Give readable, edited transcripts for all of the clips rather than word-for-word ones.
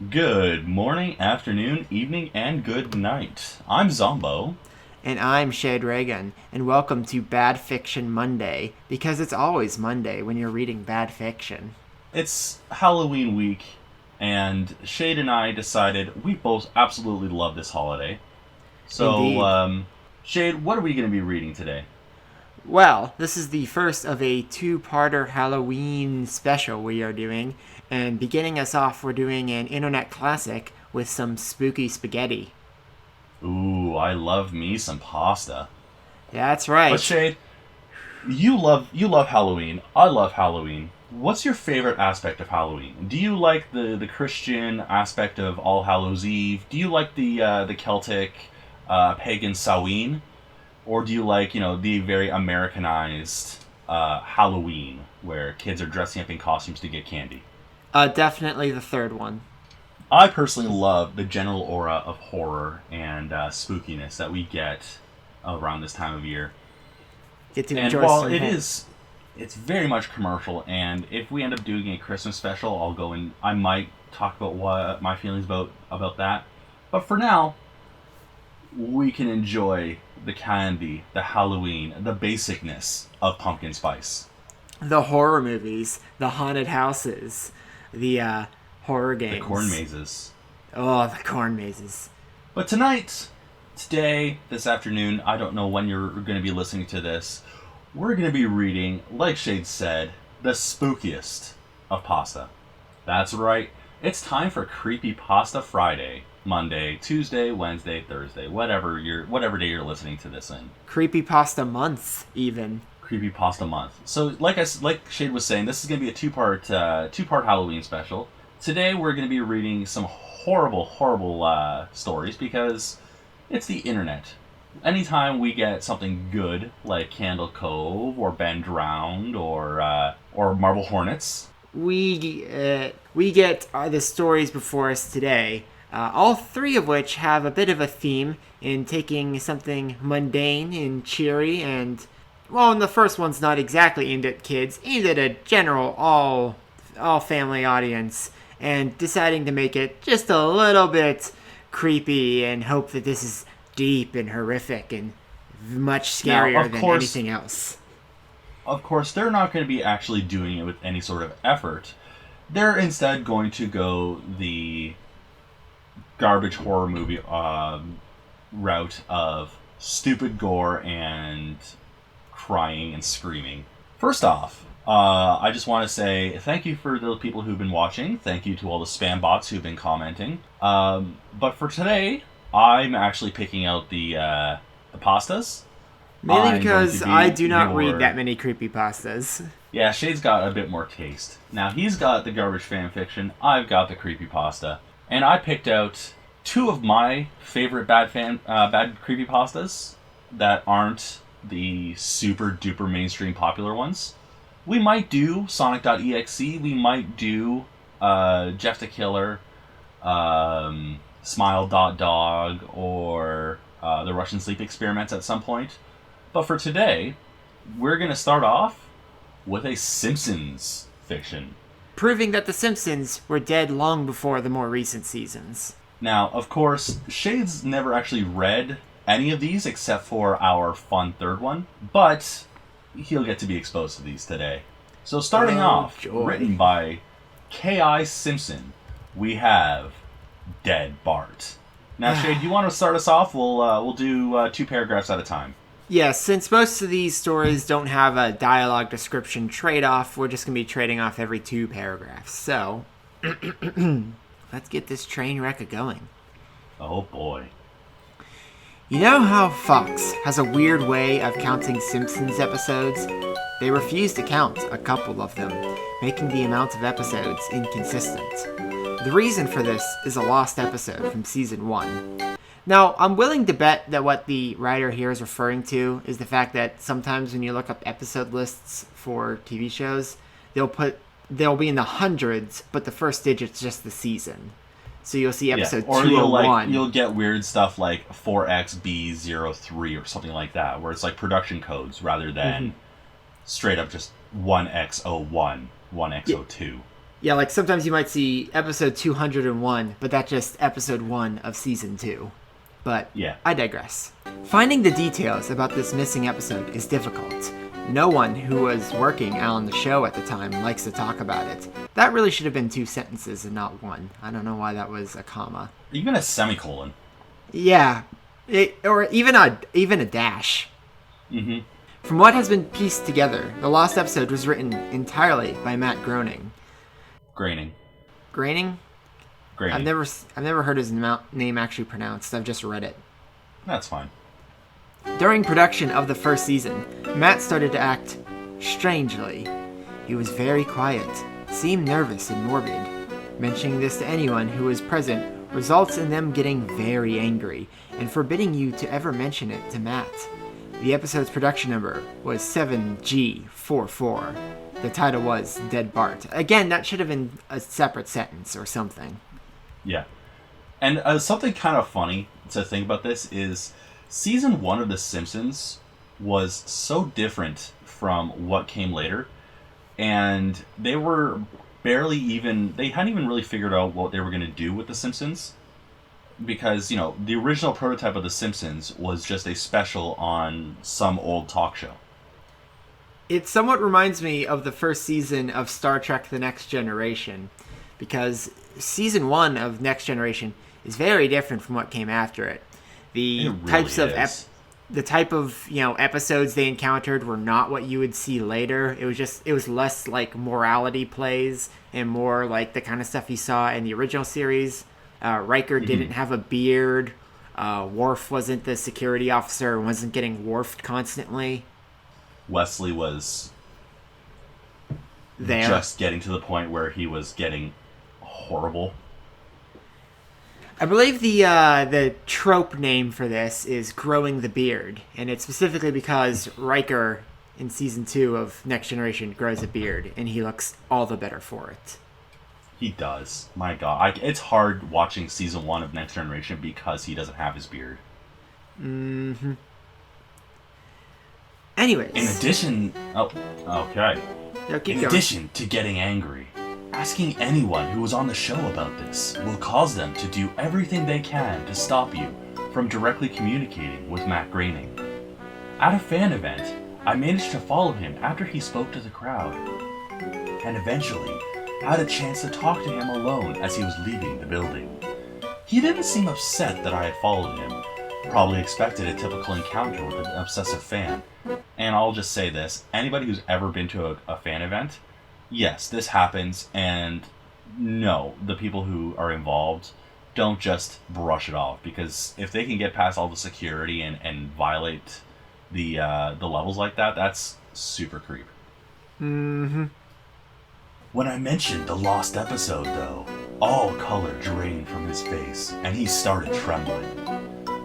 Good morning, afternoon, evening, and good night. I'm Zombo. And I'm Shaderaygun, and welcome to Bad Fiction Monday, because it's always Monday when you're reading bad fiction. It's Halloween week, and Shade and I decided we both absolutely love this holiday. So, Indeed. Shade, what are we going to be reading today? Well, this is the first of a two-parter Halloween special we are doing, and beginning us off, we're doing an internet classic with some spooky spaghetti. Ooh, I love me some pasta. That's But right. Shade, you love Halloween. I love Halloween. What's your favorite aspect of Halloween? Do you like the Christian aspect of All Hallows Eve? Do you like the Celtic pagan Samhain? Or do you like, the very Americanized Halloween, where kids are dressing up in costumes to get candy? Definitely the third one. I personally love the general aura of horror and spookiness that we get around this time of year. Get to And enjoy while some it's very much commercial, and if we end up doing a Christmas special, I'll go and I might talk about what my feelings about that. But for now, we can enjoy the candy, the Halloween, the basicness of pumpkin spice. the horror movies, the haunted houses, the horror The corn games. mazes. Oh, the corn mazes. But tonight, today, this afternoon, I don't know when you're going to be listening to this, we're going to be reading, like Shade said, the spookiest of pasta. That's right, it's time for Creepypasta Friday. Monday, Tuesday, Wednesday, Thursday, whatever day you're listening to this in. Creepypasta month, even. Creepypasta month. So, like Shade was saying, this is going to be a two part Halloween special. Today, we're going to be reading some horrible stories because it's the internet. Anytime we get something good like Candle Cove or Ben Drowned or Marble Hornets, We get the stories before us today. All three of which have a bit of a theme in taking something mundane and cheery and, well, and the first one's not exactly aimed at kids, aimed at a general all family audience, and deciding to make it just a little bit creepy and hope that this is deep and horrific and much now scarier than anything else. of course, they're not going to be actually doing it with any sort of effort. They're instead going to go the garbage horror movie route of stupid gore and crying and screaming. First off, I just want to say thank you for the people who've been watching. Thank you to all the spam bots who've been commenting. But for today, I'm actually picking out the pastas. Mainly I'm going to because be I do not read your that many creepypastas. Yeah, Shade's got a bit more taste. Now, he's got the garbage fan fiction, I've got the creepypasta. And I picked out two of my favorite bad creepypastas that aren't the super duper mainstream popular ones. We might do Sonic.exe, we might do Jeff the Killer, Smile.dog, or the Russian Sleep Experiments at some point. But for today, we're going to start off with a Simpsons fiction. Proving that The Simpsons were dead long before the more recent seasons. Now, of course, Shade's never actually read any of these except for our fun third one, but he'll get to be exposed to these today. So starting off, joy. written by K.I. Simpson, we have Dead Bart. Now, Shade, you want to start us off? We'll do two paragraphs at a time. Yes, since most of these stories don't have a dialogue description trade-off, we're just going to be trading off every two paragraphs. So, let's get this train wreck a-going. Oh boy. You know how Fox has a weird way of counting Simpsons episodes? They refuse to count a couple of them, making the amount of episodes inconsistent. The reason for this is a lost episode from season 1. Now, I'm willing to bet that what the writer here is referring to is the fact that sometimes when you look up episode lists for TV shows, they'll be in the hundreds, but the first digit's just the season. So you'll see episode or 201. you'll get weird stuff like 4XB03 or something like that, where it's like production codes rather than straight up just 1X01, 1X02. Yeah, like sometimes you might see episode 201, but that's just episode 1 of season 2. But Yeah. I digress. Finding the details about this missing episode is difficult. No one who was working on the show at the time likes to talk about it. That really should have been 2 sentences and not 1. I don't know why that was a comma. Even a semicolon. Yeah, or even a dash. Mm-hmm. From what has been pieced together, the lost episode was written entirely by Matt Groening. Graining. Groening? Graining. I've never heard his name actually pronounced. I've just read it. That's fine. During production of the first season, Matt started to act strangely. He was very quiet, seemed nervous and morbid. Mentioning this to anyone who was present results in them getting very angry and forbidding you to ever mention it to Matt. The episode's production number was 7G44. The title was Dead Bart. Again, that should have been a separate sentence or something. Yeah. And something kind of funny to think about this is season 1 of The Simpsons was so different from what came later. And they hadn't even really figured out what they were going to do with The Simpsons. Because, the original prototype of The Simpsons was just a special on some old talk show. It somewhat reminds me of the first season of Star Trek The Next Generation, because season 1 of Next Generation is very different from what came after it. The type of episodes they encountered were not what you would see later. It was less like morality plays and more like the kind of stuff you saw in the original series. Riker didn't have a beard. Worf wasn't the security officer and wasn't getting Worfed constantly. Wesley was there, just getting to the point where he was getting horrible. I believe the trope name for this is growing the beard, and it's specifically because Riker in season 2 of Next Generation grows a beard, and he looks all the better for it. He does. My God. It's hard watching season 1 of Next Generation because he doesn't have his beard. Mm-hmm. Anyways. In addition... Oh, okay. In addition to getting angry, asking anyone who was on the show about this will cause them to do everything they can to stop you from directly communicating with Matt Groening. At a fan event, I managed to follow him after he spoke to the crowd, and eventually had a chance to talk to him alone as he was leaving the building. He didn't seem upset that I had followed him. Probably expected a typical encounter with an obsessive fan. And I'll just say this, anybody who's ever been to a fan event, yes, this happens, and no, the people who are involved don't just brush it off, because if they can get past all the security and violate the levels like that, that's super creep. Mm-hmm. When I mentioned the lost episode, though, all color drained from his face, and he started trembling.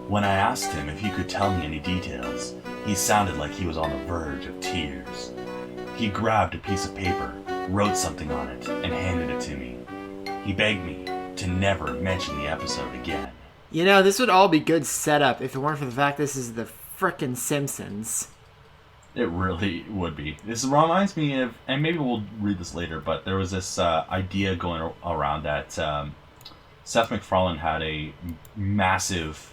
When I asked him if he could tell me any details, he sounded like he was on the verge of tears. He grabbed a piece of paper, wrote something on it, and handed it to me. He begged me to never mention the episode again. This would all be good setup if it weren't for the fact this is the frickin' Simpsons. It really would be. This reminds me of, and maybe we'll read this later, but there was this idea going around that Seth MacFarlane had a massive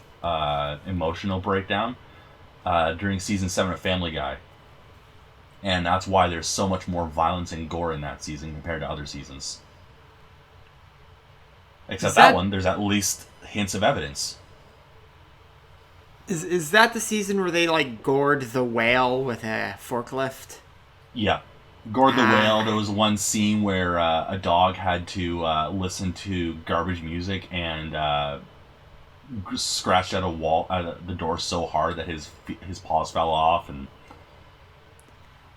emotional breakdown during season 7 of Family Guy. And that's why there's so much more violence and gore in that season compared to other seasons. Except that one, there's at least hints of evidence. Is that the season where they, gored the whale with a forklift? Yeah. Gored the whale. There was one scene where a dog had to listen to garbage music and scratched at the door so hard that his paws fell off. And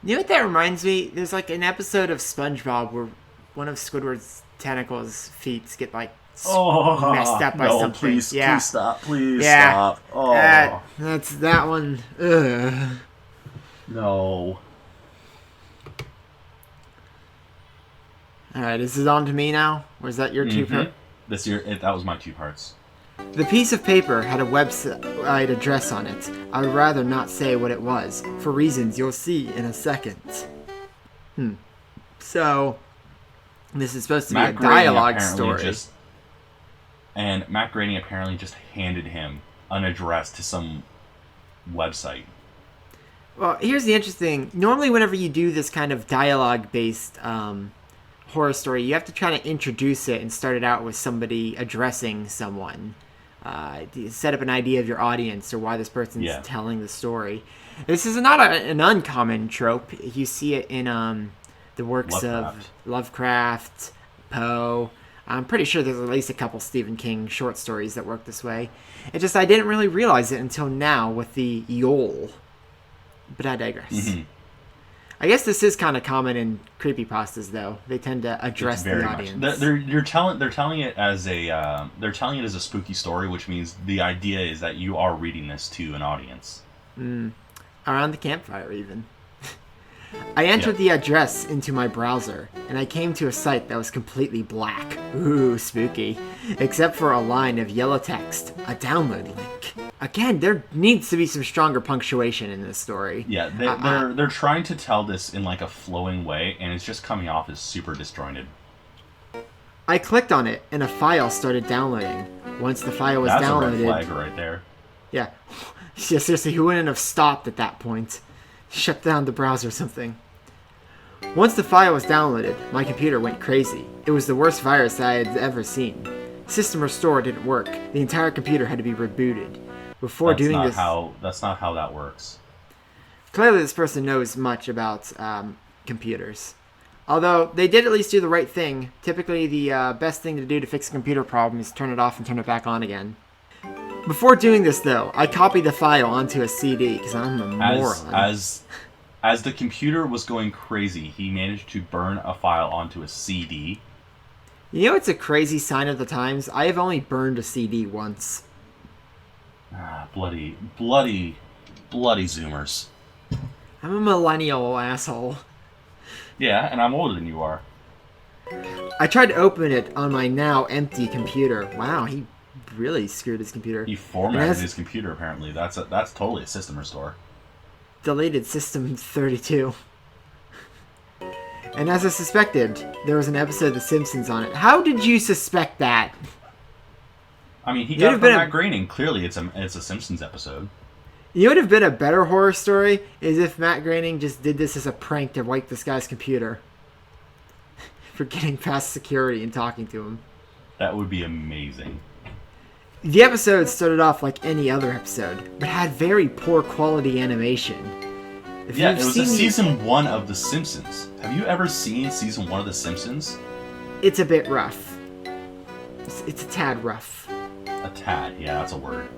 you know what that reminds me? There's an episode of SpongeBob where one of Squidward's tentacles' feet get messed up by something. Please stop. Please yeah. stop. Oh. That's that one. Ugh. No. Alright, is it on to me now? Or is that your two parts? That was my 2 parts. The piece of paper had a website address on it. I would rather not say what it was, for reasons you'll see in a second. So, This is supposed to be a dialogue story. And Matt Groening apparently just handed him an address to some website. Well, here's the interesting. Normally, whenever you do this kind of dialogue-based horror story, you have to try to introduce it and start it out with somebody addressing someone. Set up an idea of your audience or why this person's telling the story. This is not an uncommon trope. You see it in the works of Lovecraft, Poe. I'm pretty sure there's at least a couple Stephen King short stories that work this way. It just, I didn't really realize it until now with the Yole. But I digress. Mm-hmm. I guess this is kind of common in creepypastas, though. They tend to address the audience. They're telling it as a spooky story, which means the idea is that you are reading this to an audience. Around the campfire, even. I entered the address into my browser, and I came to a site that was completely black. Ooh, spooky. Except for a line of yellow text, a download link. Again, there needs to be some stronger punctuation in this story. Yeah, they're trying to tell this in like a flowing way, and it's just coming off as super disjointed. I clicked on it, and a file started downloading. Once the file was downloaded... That's a red flag right there. Yeah. Seriously, who wouldn't have stopped at that point? Shut down the browser or something. Once the file was downloaded, my computer went crazy. It was the worst virus I had ever seen. System restore didn't work. The entire computer had to be rebooted. That's not how that works. Clearly this person knows much about computers. Although, they did at least do the right thing. Typically, the best thing to do to fix a computer problem is turn it off and turn it back on again. Before doing this, though, I copied the file onto a CD, because I'm a moron. As the computer was going crazy, he managed to burn a file onto a CD. You know it's a crazy sign of the times? I have only burned a CD once. Bloody Zoomers. I'm a millennial asshole. Yeah, and I'm older than you are. I tried to open it on my now empty computer. Wow, he really screwed his computer. He formatted his computer, apparently. That's totally a system restore. Deleted System 32. And as I suspected, there was an episode of The Simpsons on it. How did you suspect that? I mean, he got it from Matt Groening. Clearly, it's a Simpsons episode. You know what would have been a better horror story? Is if Matt Groening just did this as a prank to wipe this guy's computer. For getting past security and talking to him. That would be amazing. The episode started off like any other episode, but had very poor quality animation. It was a season 1 of The Simpsons. Have you ever seen season 1 of The Simpsons? It's a bit rough. It's a tad rough. A tad, yeah, that's a word.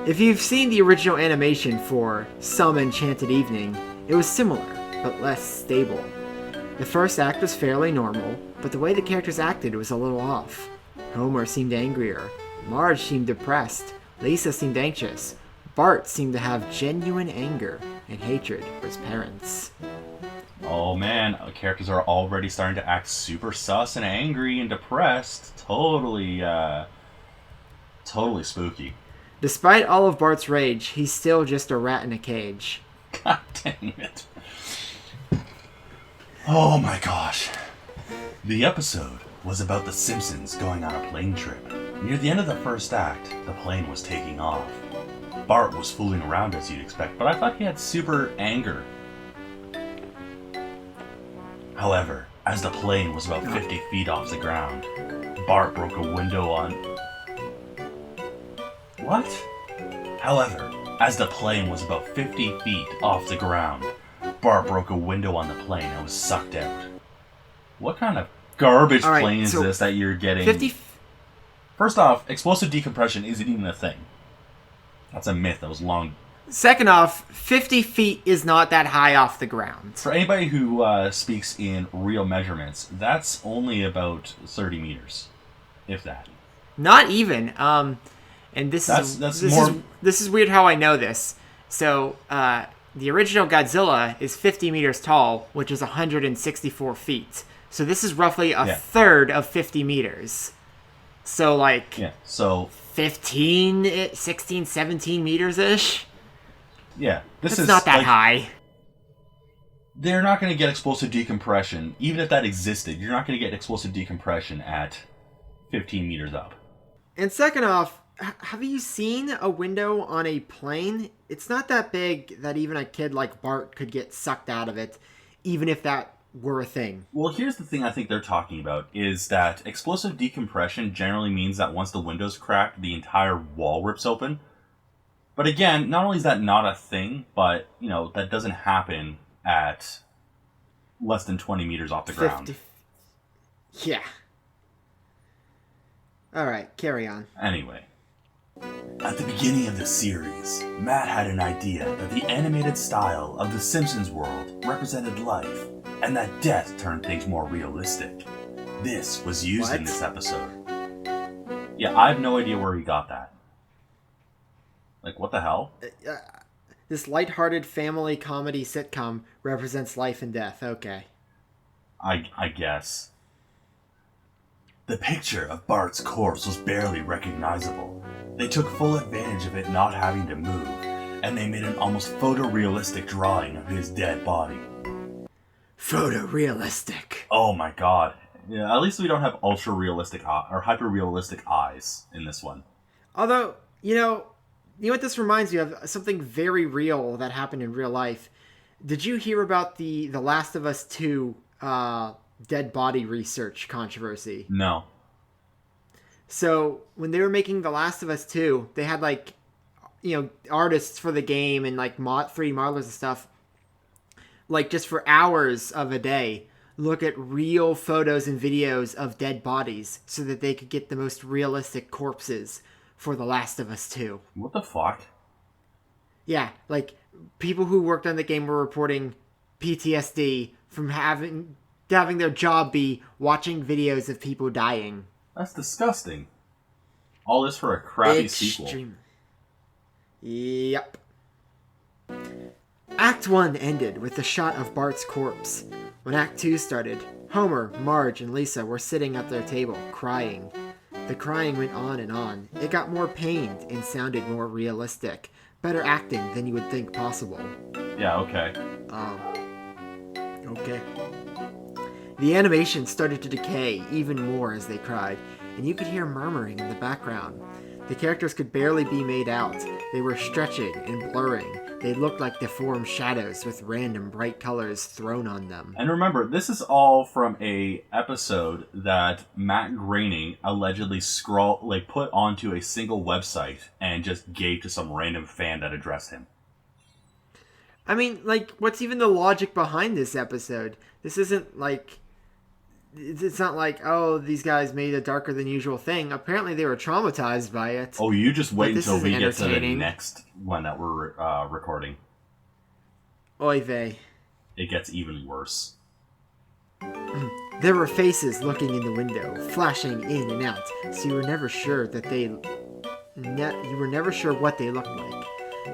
If you've seen the original animation for Some Enchanted Evening, it was similar, but less stable. The first act was fairly normal, but the way the characters acted was a little off. Homer seemed angrier. Marge seemed depressed. Lisa seemed anxious. Bart seemed to have genuine anger and hatred for his parents. Oh man, characters are already starting to act super sus and angry and depressed. Totally spooky. Despite all of Bart's rage, he's still just a rat in a cage. God dang it. Oh my gosh. The episode was about the Simpsons going on a plane trip. Near the end of the first act, the plane was taking off. Bart was fooling around as you'd expect, but I thought he had super anger. However, as the plane was about 50 feet off the ground, Bart broke a window on... What? However, as the plane was about 50 feet off the ground, Bart broke a window on the plane and was sucked out. What kind of garbage plane is this that you're getting? First off, explosive decompression isn't even a thing. That's a myth that was long. Second off, 50 feet is not that high off the ground. For anybody who speaks in real measurements, that's only about 30 meters, if that. Not even. And this is weird how I know this. So, the original Godzilla is 50 meters tall, which is 164 feet. So this is roughly a third of 50 meters. So, 15, 16, 17 meters-ish? Yeah. That's not that high. they're not going to get explosive decompression. Even if that existed, you're not going to get explosive decompression at 15 meters up. And second off, have you seen a window on a plane? It's not that big that even a kid like Bart could get sucked out of it, even if that were a thing. Well, here's the thing I think they're talking about, is that explosive decompression generally means that once the window's cracked, the entire wall rips open. But again, not only is that not a thing, but, that doesn't happen at less than 20 meters off the ground. 50. Yeah. Alright, carry on. Anyway. At the beginning of the series, Matt had an idea that the animated style of The Simpsons world represented life, and that death turned things more realistic. This was used in this episode. Yeah, I have no idea where he got that. Like, what the hell? This lighthearted family comedy sitcom represents life and death. Okay. I guess. The picture of Bart's corpse was barely recognizable. They took full advantage of it not having to move, and they made an almost photorealistic drawing of his dead body. Photorealistic. Oh my god. Yeah, at least we don't have ultra-realistic or hyper-realistic eyes in this one. Although, you know what this reminds me of? Something very real that happened in real life. Did you hear about the Last of Us 2 dead body research controversy? No. So, when they were making The Last of Us 2, they had, artists for the game and, 3D modelers and stuff, just for hours of a day, look at real photos and videos of dead bodies so that they could get the most realistic corpses for The Last of Us 2. What the fuck? Yeah, people who worked on the game were reporting PTSD from having their job be watching videos of people dying. That's disgusting. All this for a crappy sequel. Yep. Act 1 ended with the shot of Bart's corpse. When Act 2 started, Homer, Marge, and Lisa were sitting at their table, crying. The crying went on and on. It got more pained and sounded more realistic. Better acting than you would think possible. Yeah, okay. Okay. The animation started to decay even more as they cried, and you could hear murmuring in the background. The characters could barely be made out. They were stretching and blurring. They looked like deformed shadows with random bright colors thrown on them. And remember, this is all from a episode that Matt Groening allegedly put onto a single website and just gave to some random fan that addressed him. I mean, what's even the logic behind this episode? This isn't it's not oh, these guys made a darker than usual thing. Apparently they were traumatized by it. Oh, you just wait until we get to the next one that we're recording. Oy vey. It gets even worse. There were faces looking in the window, flashing in and out, so you were never sure what they looked like.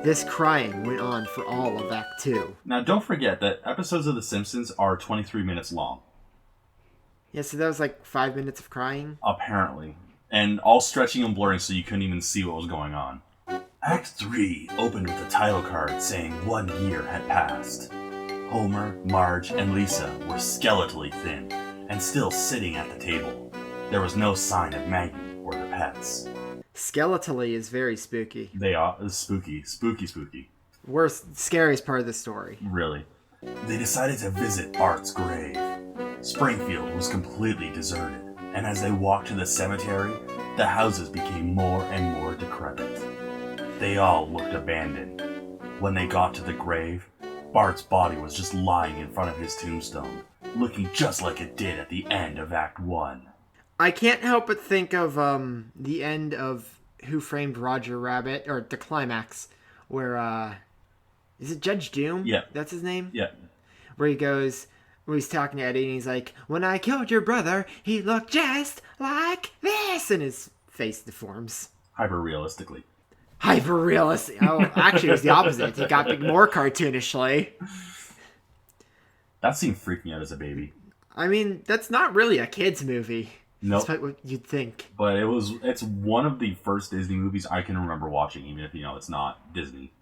This crying went on for all of Act 2. Now, don't forget that episodes of The Simpsons are 23 minutes long. Yeah, so that was 5 minutes of crying? Apparently. And all stretching and blurring so you couldn't even see what was going on. Act 3 opened with a title card saying 1 year had passed. Homer, Marge, and Lisa were skeletally thin and still sitting at the table. There was no sign of Maggie or the pets. Skeletally is very spooky. They are spooky. Worst, scariest part of the story. Really. They decided to visit Bart's grave. Springfield was completely deserted, and as they walked to the cemetery, the houses became more and more decrepit. They all looked abandoned. When they got to the grave, Bart's body was just lying in front of his tombstone, looking just like it did at the end of Act 1. I can't help but think of the end of Who Framed Roger Rabbit, or the climax, where, is it Judge Doom? Yeah. That's his name? Yeah. Where he's talking to Eddie, and he's like, when I killed your brother, he looked just like this, and his face deforms. Hyper-realistically. Hyper-realistic. Oh, actually, it was the opposite. He got more cartoonishly. That scene freaked me out as a baby. I mean, that's not really a kid's movie. Nope. Despite what you'd think. But it's one of the first Disney movies I can remember watching, even if, it's not Disney.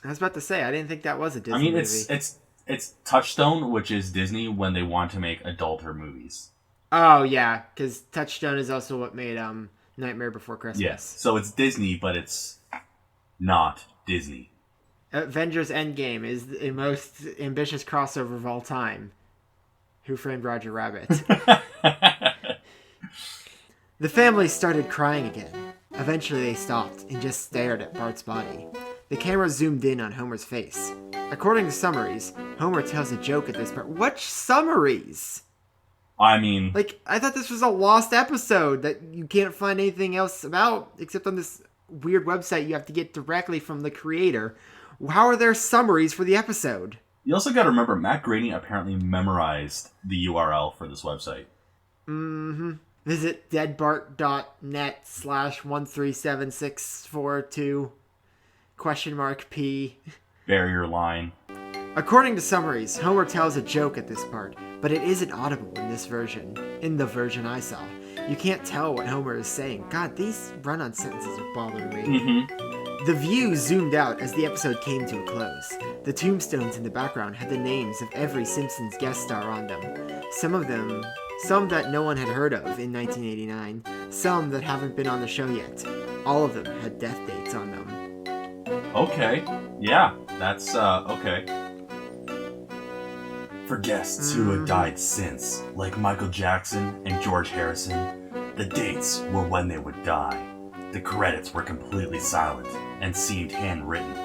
I was about to say, I didn't think that was a Disney movie. It's Touchstone, which is Disney when they want to make adulter movies. Oh, yeah, because Touchstone is also what made Nightmare Before Christmas. Yes, so it's Disney, but it's not Disney. Avengers Endgame is the most ambitious crossover of all time. Who Framed Roger Rabbit? The family started crying again. Eventually they stopped and just stared at Bart's body. The camera zoomed in on Homer's face. According to summaries, Homer tells a joke at this part. What summaries? I mean... Like, I thought this was a lost episode that you can't find anything else about except on this weird website you have to get directly from the creator. How are there summaries for the episode? You also got to remember, Matt Groening apparently memorized the URL for this website. Mm-hmm. Visit deadbart.net/137642 ? Barrier line. According to summaries, Homer tells a joke at this part, but it isn't audible in this version. In the version I saw. You can't tell what Homer is saying. God, these run-on sentences are bothering me. Mm-hmm. The view zoomed out as the episode came to a close. The tombstones in the background had the names of every Simpsons guest star on them. Some that no one had heard of in 1989, some that haven't been on the show yet. All of them had death dates on them. Okay. Yeah, that's, okay. For guests who have died since, like Michael Jackson and George Harrison, the dates were when they would die. The credits were completely silent and seemed handwritten.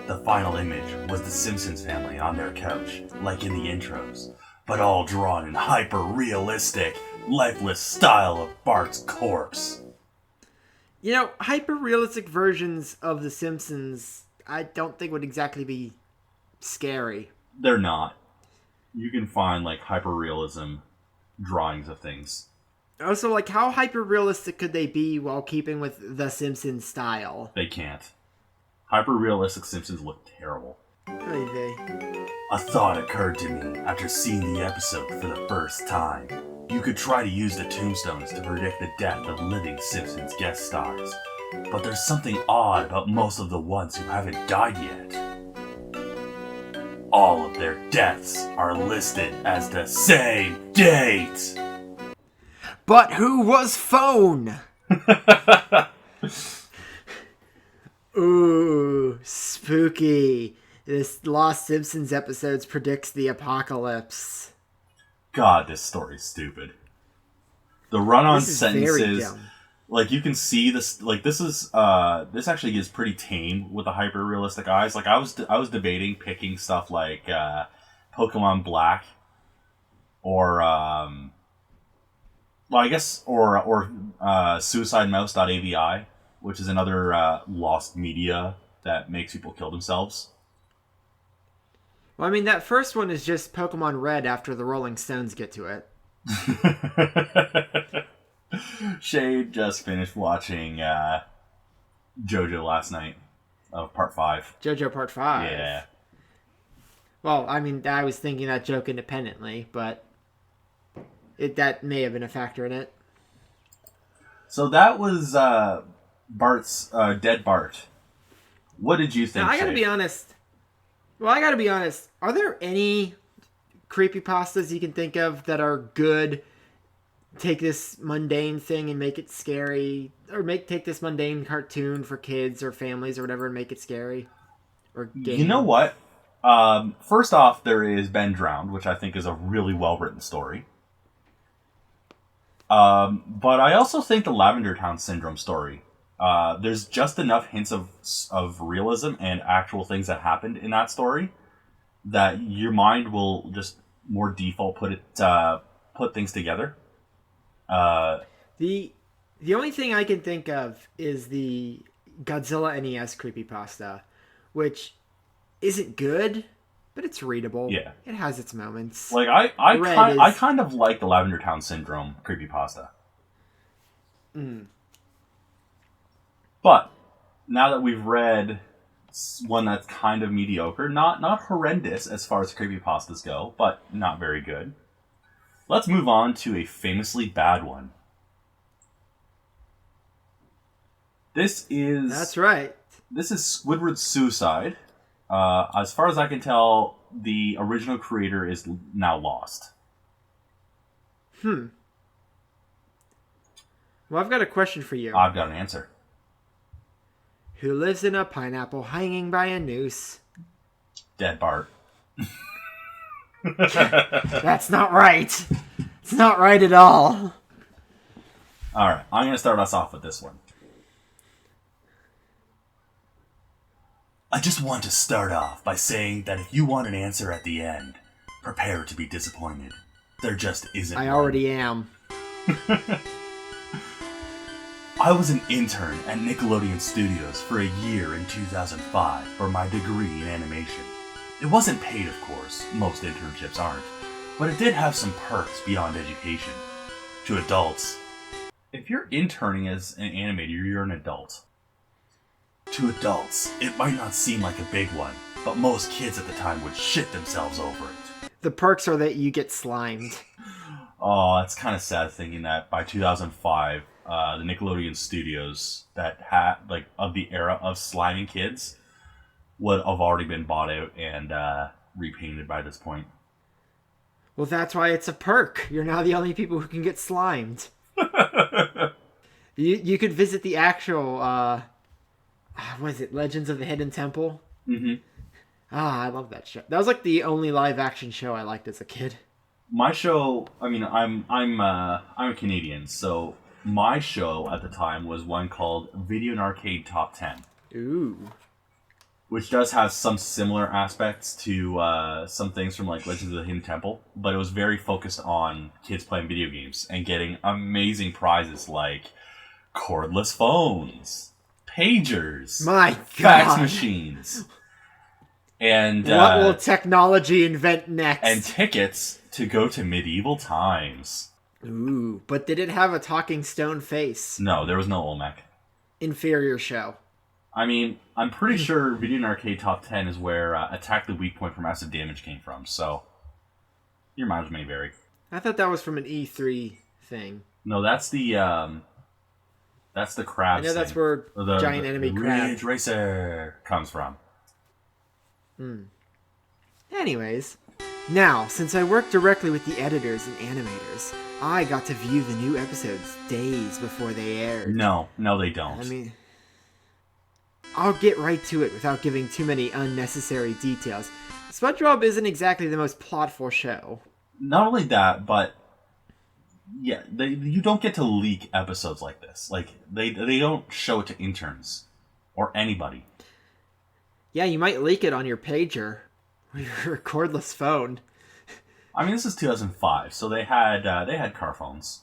The final image was the Simpsons family on their couch, like in the intros, but all drawn in hyper-realistic, lifeless style of Bart's corpse. You know, hyper-realistic versions of The Simpsons, I don't think would exactly be scary. They're not. You can find, like, hyper-realism drawings of things. Also, like, how hyper-realistic could they be while keeping with The Simpsons style? They can't. Hyper-realistic Simpsons look terrible. Maybe. A thought occurred to me after seeing the episode for the first time. You could try to use the tombstones to predict the death of living Simpsons guest stars, but there's something odd about most of the ones who haven't died yet. All of their deaths are listed as the same date! But who was Phone? Ooh, spooky. This Lost Simpsons episode predicts the apocalypse. God, this story's stupid. The run-on This is very sentences, dumb. like, you can see this, like, this actually gets pretty tame with the hyper-realistic eyes. Like, I was debating picking stuff like, Pokemon Black, or, well, I guess, or suicidemouse.avi, which is another, lost media that makes people kill themselves. Well, I mean, that first one is just Pokemon Red after the Rolling Stones get to it. Shade just finished watching JoJo last night of Part 5. JoJo Part 5. Yeah. Well, I mean, I was thinking that joke independently, but that may have been a factor in it. So that was Bart's Dead Bart. What did you think? Now, I gotta Shade? be honest. Well, I gotta be honest. Are there any creepypastas you can think of that are good? Take this mundane thing and make it scary, or take this mundane cartoon for kids or families or whatever and make it scary. Or game. You know what? First off, there is Ben Drowned, which I think is a really well written story. But I also think the Lavender Town Syndrome story. There's just enough hints of realism and actual things that happened in that story that your mind will just more default put things together. The only thing I can think of is the Godzilla NES creepypasta, which isn't good, but it's readable. Yeah. It has its moments. Like I kind of like the Lavender Town Syndrome creepypasta. But now that we've read one that's kind of mediocre, not horrendous as far as creepypastas go, but not very good, let's move on to a famously bad one. That's right. This is Squidward's Suicide, As far as I can tell, the original creator is now lost. Well, I've got a question for you. I've got an answer. Who lives in a pineapple hanging by a noose? Dead Bart. That's not right. It's not right at all. Alright, I'm going to start us off with this one. I just want to start off by saying that if you want an answer at the end, prepare to be disappointed. There just isn't I one. already am. I was an intern at Nickelodeon Studios for a year in 2005 for my degree in animation. It wasn't paid, of course, most internships aren't, but it did have some perks beyond education. To adults, if you're interning as an animator, you're an adult. To adults, it might not seem like a big one, but most kids at the time would shit themselves over it. The perks are that you get slimed. Oh, it's kind of sad thinking that by 2005, the Nickelodeon Studios that had, like, of the era of sliming kids would have already been bought out and repainted by this point. Well, that's why it's a perk. You're now the only people who can get slimed. You could visit the actual, what is it, Legends of the Hidden Temple? Mm-hmm. I love that show. That was like the only live action show I liked as a kid. My show, I mean, I'm a Canadian, so my show at the time was one called Video and Arcade Top 10. Ooh. Which does have some similar aspects to some things from like Legends of the Hidden Temple, but it was very focused on kids playing video games and getting amazing prizes like cordless phones, pagers, My fax God. machines, and What will technology invent next? and tickets to go to medieval times. Ooh, but did it have a talking stone face? No, there was no Olmec. Inferior show. I mean, I'm pretty sure Video and Arcade Top 10 is where Attack the Weak Point for Massive Damage came from, so your mileage may vary. I thought that was from an E3 thing. No, that's the crabs. I know that's thing. where the giant enemy crab. Ridge Racer comes from. Anyways, now, since I work directly with the editors and animators, I got to view the new episodes days before they aired. No, they don't. I mean, I'll get right to it without giving too many unnecessary details. SpongeBob isn't exactly the most plotful show. Not only that, but yeah, you don't get to leak episodes like this. Like they don't show it to interns or anybody. Yeah, you might leak it on your pager or your cordless phone. I mean, this is 2005, so they had car phones.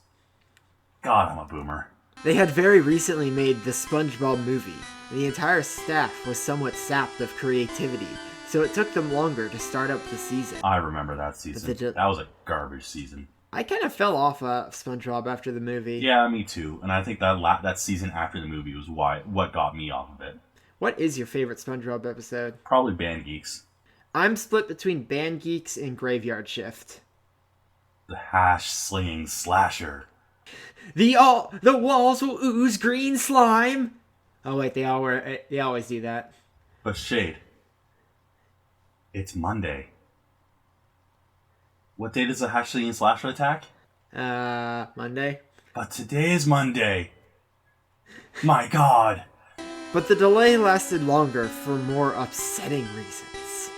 God, I'm a boomer. They had very recently made the SpongeBob movie, and the entire staff was somewhat sapped of creativity, so it took them longer to start up the season. I remember that season. That was a garbage season. I kind of fell off SpongeBob after the movie. Yeah, me too. And I think that season after the movie was what got me off of it. What is your favorite SpongeBob episode? Probably Band Geeks. I'm split between Band Geeks and Graveyard Shift. The hash-slinging slasher. The walls will ooze green slime. Oh wait, they always do that. But Shade, it's Monday. What day does the hash-slinging slasher attack? Monday. But today is Monday. My God. But the delay lasted longer for more upsetting reasons.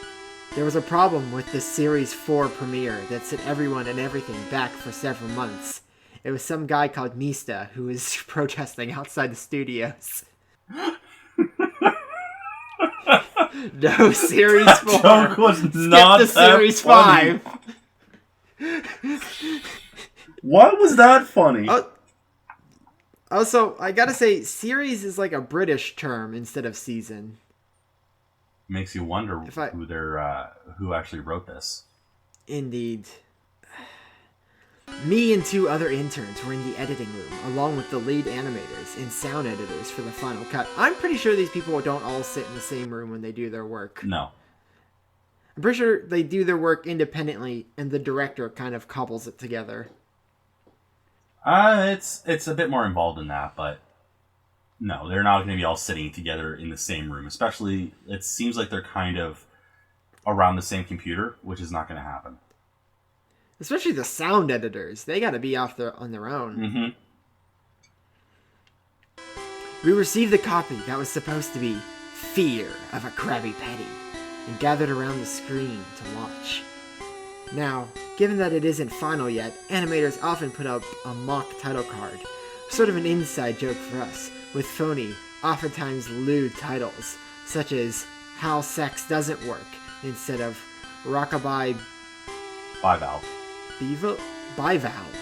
There was a problem with the Series 4 premiere that set everyone and everything back for several months. It was some guy called Mista who was protesting outside the studios. No, Series 4. Joke was not Skip the Series funny. 5. Why was that funny? Also, I gotta say, series is like a British term instead of season. Makes you wonder who actually wrote this. Indeed. Me and 2 other interns were in the editing room, along with the lead animators and sound editors for the final cut. I'm pretty sure these people don't all sit in the same room when they do their work. No. I'm pretty sure they do their work independently, and the director kind of cobbles it together. It's a bit more involved in that, but No, they're not going to be all sitting together in the same room. Especially, it seems like they're kind of around the same computer, which is not going to happen. Especially the sound editors. They got to be on their own. Mm-hmm. We received the copy that was supposed to be Fear of a Krabby Patty and gathered around the screen to watch. Now, given that it isn't final yet, animators often put up a mock title card, sort of an inside joke for us, with phony, oftentimes lewd titles, such as How Sex Doesn't Work, instead of Rockabye Bivalve. Bivalve,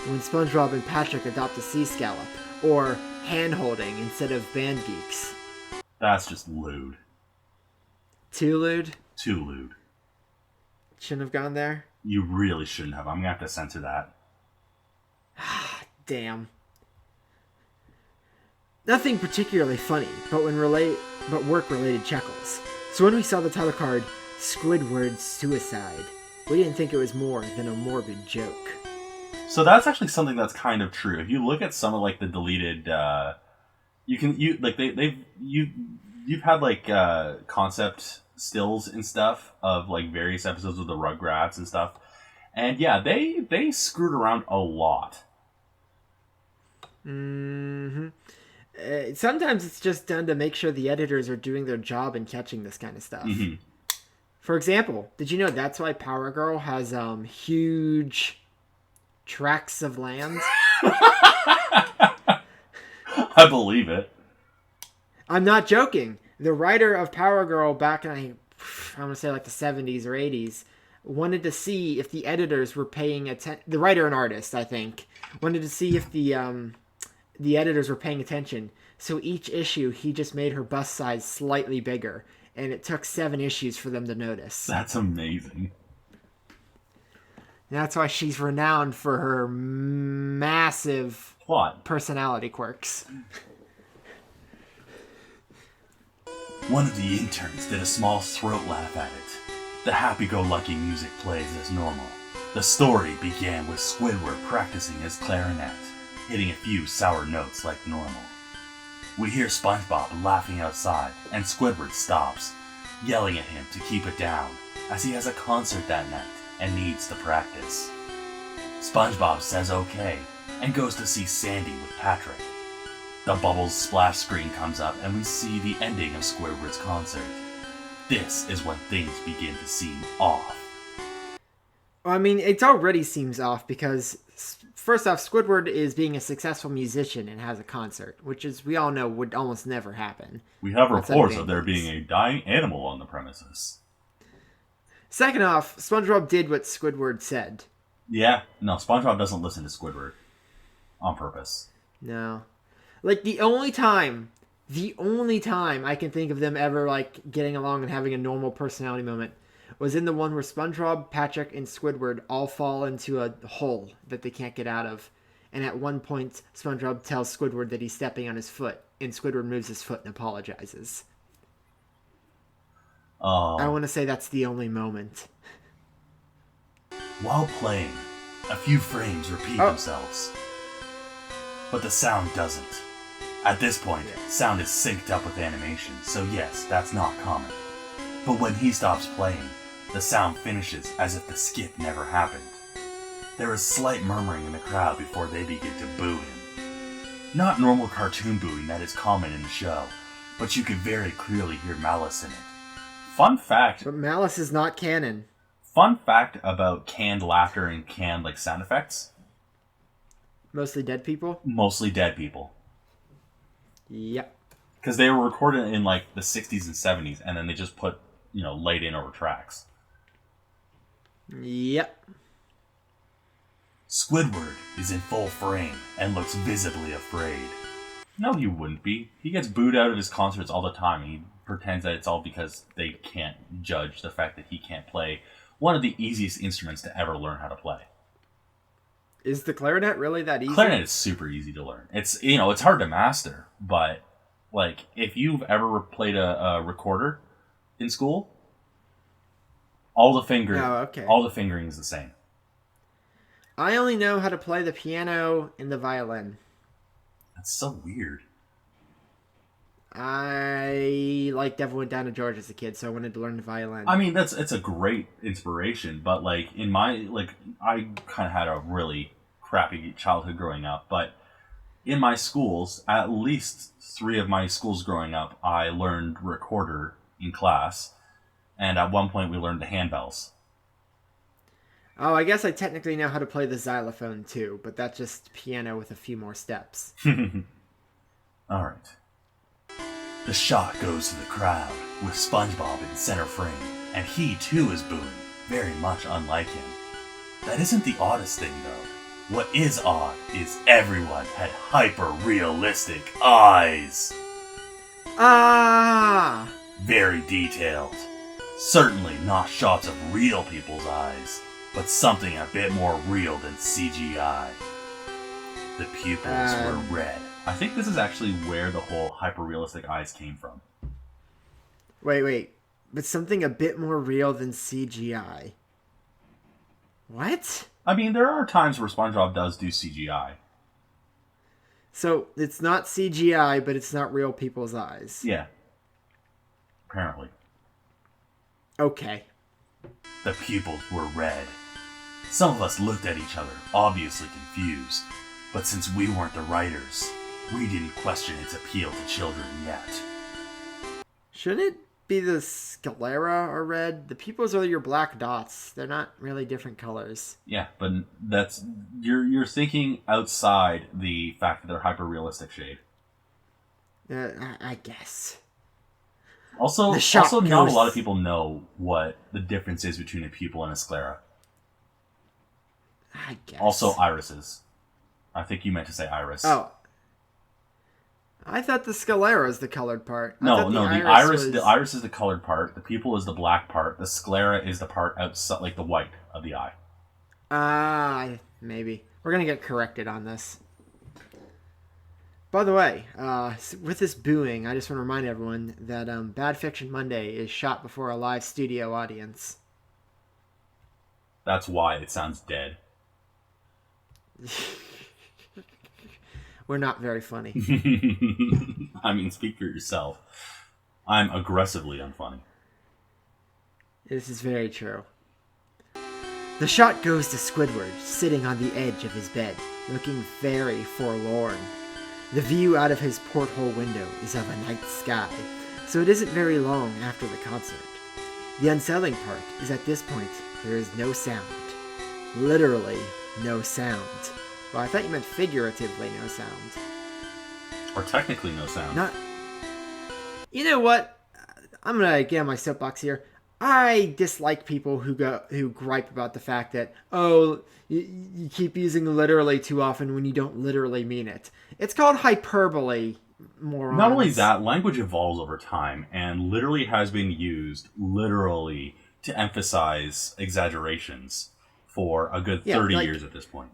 when SpongeBob and Patrick adopt a sea scallop, or hand-holding instead of band geeks. That's just lewd. Too lewd? Too lewd. Shouldn't have gone there? You really shouldn't have. I'm going to have to censor that. Damn. Nothing particularly funny, but work-related chuckles. So when we saw the title card, Squidward's Suicide, we didn't think it was more than a morbid joke. So that's actually something that's kind of true. If you look at some of like the deleted, you've had like concept stills and stuff of like various episodes of the Rugrats and stuff, and yeah, they screwed around a lot. Mm-hmm. Sometimes it's just done to make sure the editors are doing their job in catching this kind of stuff. Mm-hmm. For example, did you know that's why Power Girl has huge tracts of land? I believe it. I'm not joking. The writer of Power Girl back in, I want to say like the 70s or 80s, wanted to see if the editors were paying attention. The writer and artist, I think, wanted to see if the editors were paying attention. So each issue, he just made her bust size slightly bigger. And it took 7 issues for them to notice. That's amazing. That's why she's renowned for her massive Plot. Personality quirks. One of the interns did a small throat laugh at it. The happy-go-lucky music plays as normal. The story began with Squidward practicing his clarinet, hitting a few sour notes like normal. We hear SpongeBob laughing outside, and Squidward stops, yelling at him to keep it down, as he has a concert that night and needs to practice. SpongeBob says okay, and goes to see Sandy with Patrick. The Bubbles splash screen comes up, and we see the ending of Squidward's concert. This is when things begin to seem off. Well, I mean, it already seems off because, first off, Squidward is being a successful musician and has a concert, which is, we all know, would almost never happen. We have reports of there being a dying animal on the premises. Second off, SpongeBob did what Squidward said. Yeah, no, SpongeBob doesn't listen to Squidward. On purpose. No. Like, the only time I can think of them ever, like, getting along and having a normal personality moment was in the one where SpongeBob, Patrick, and Squidward all fall into a hole that they can't get out of. And at one point, SpongeBob tells Squidward that he's stepping on his foot, and Squidward moves his foot and apologizes. I want to say that's the only moment. While playing, a few frames repeat themselves. But the sound doesn't. At this point, sound is synced up with animation, so yes, that's not common. But when he stops playing, the sound finishes as if the skit never happened. There is slight murmuring in the crowd before they begin to boo him. Not normal cartoon booing that is common in the show, but you can very clearly hear malice in it. Fun fact... But malice is not canon. Fun fact about canned laughter and canned sound effects. Mostly dead people? Mostly dead people. Yep. Because they were recorded in the 60s and 70s, and then they just put, laid in over tracks. Yep. Squidward is in full frame and looks visibly afraid. No, he wouldn't be. He gets booed out of his concerts all the time. He pretends that it's all because they can't judge the fact that he can't play one of the easiest instruments to ever learn how to play. Is the clarinet really that easy? Clarinet is super easy to learn. It's it's hard to master, but if you've ever played a recorder in school, all the fingering is the same. I only know how to play the piano and the violin. That's so weird. I liked Devil Went Down to Georgia as a kid, so I wanted to learn the violin. I mean, it's a great inspiration, but like in my I kind of had a really crappy childhood growing up, but in my schools, at least 3 of my schools growing up, I learned recorder in class, and at one point we learned the handbells. Oh, I guess I technically know how to play the xylophone too, but that's just piano with a few more steps. All right. The shot goes to the crowd, with SpongeBob in center frame, and he too is booing, very much unlike him. That isn't the oddest thing, though. What is odd is everyone had hyper-realistic eyes. Ah! Very detailed. Certainly not shots of real people's eyes, but something a bit more real than CGI. The pupils were red. I think this is actually where the whole hyper-realistic eyes came from. Wait. But something a bit more real than CGI. What? I mean, there are times where SpongeBob does do CGI. So, it's not CGI, but it's not real people's eyes. Yeah. Apparently. Okay. The pupils were red. Some of us looked at each other, obviously confused, but since we weren't the writers, we didn't question its appeal to children yet. Shouldn't it be the sclera are red? The pupils are your black dots. They're not really different colors. Yeah, but that's you're thinking outside the fact that they're hyper-realistic shade. I guess. Also, not a lot of people know what the difference is between a pupil and a sclera. I guess. Also, irises. I think you meant to say iris. Oh. I thought the sclera is the colored part. No, the iris is the colored part. The pupil is the black part. The sclera is the part outside, like the white of the eye. Maybe. We're going to get corrected on this. By the way, with this booing, I just want to remind everyone that Bad Fiction Monday is shot before a live studio audience. That's why it sounds dead. We're not very funny. I mean, speak for yourself. I'm aggressively unfunny. This is very true. The shot goes to Squidward, sitting on the edge of his bed, looking very forlorn. The view out of his porthole window is of a night sky, so it isn't very long after the concert. The unsettling part is at this point, there is no sound. Literally, no sound. Well, I thought you meant figuratively no sound. Or technically no sound. Not. You know what? I'm gonna get on my soapbox here. I dislike people who gripe about the fact that, you keep using literally too often when you don't literally mean it. It's called hyperbole, morons. Not only that, language evolves over time, and literally has been used literally to emphasize exaggerations for a good 30 years at this point.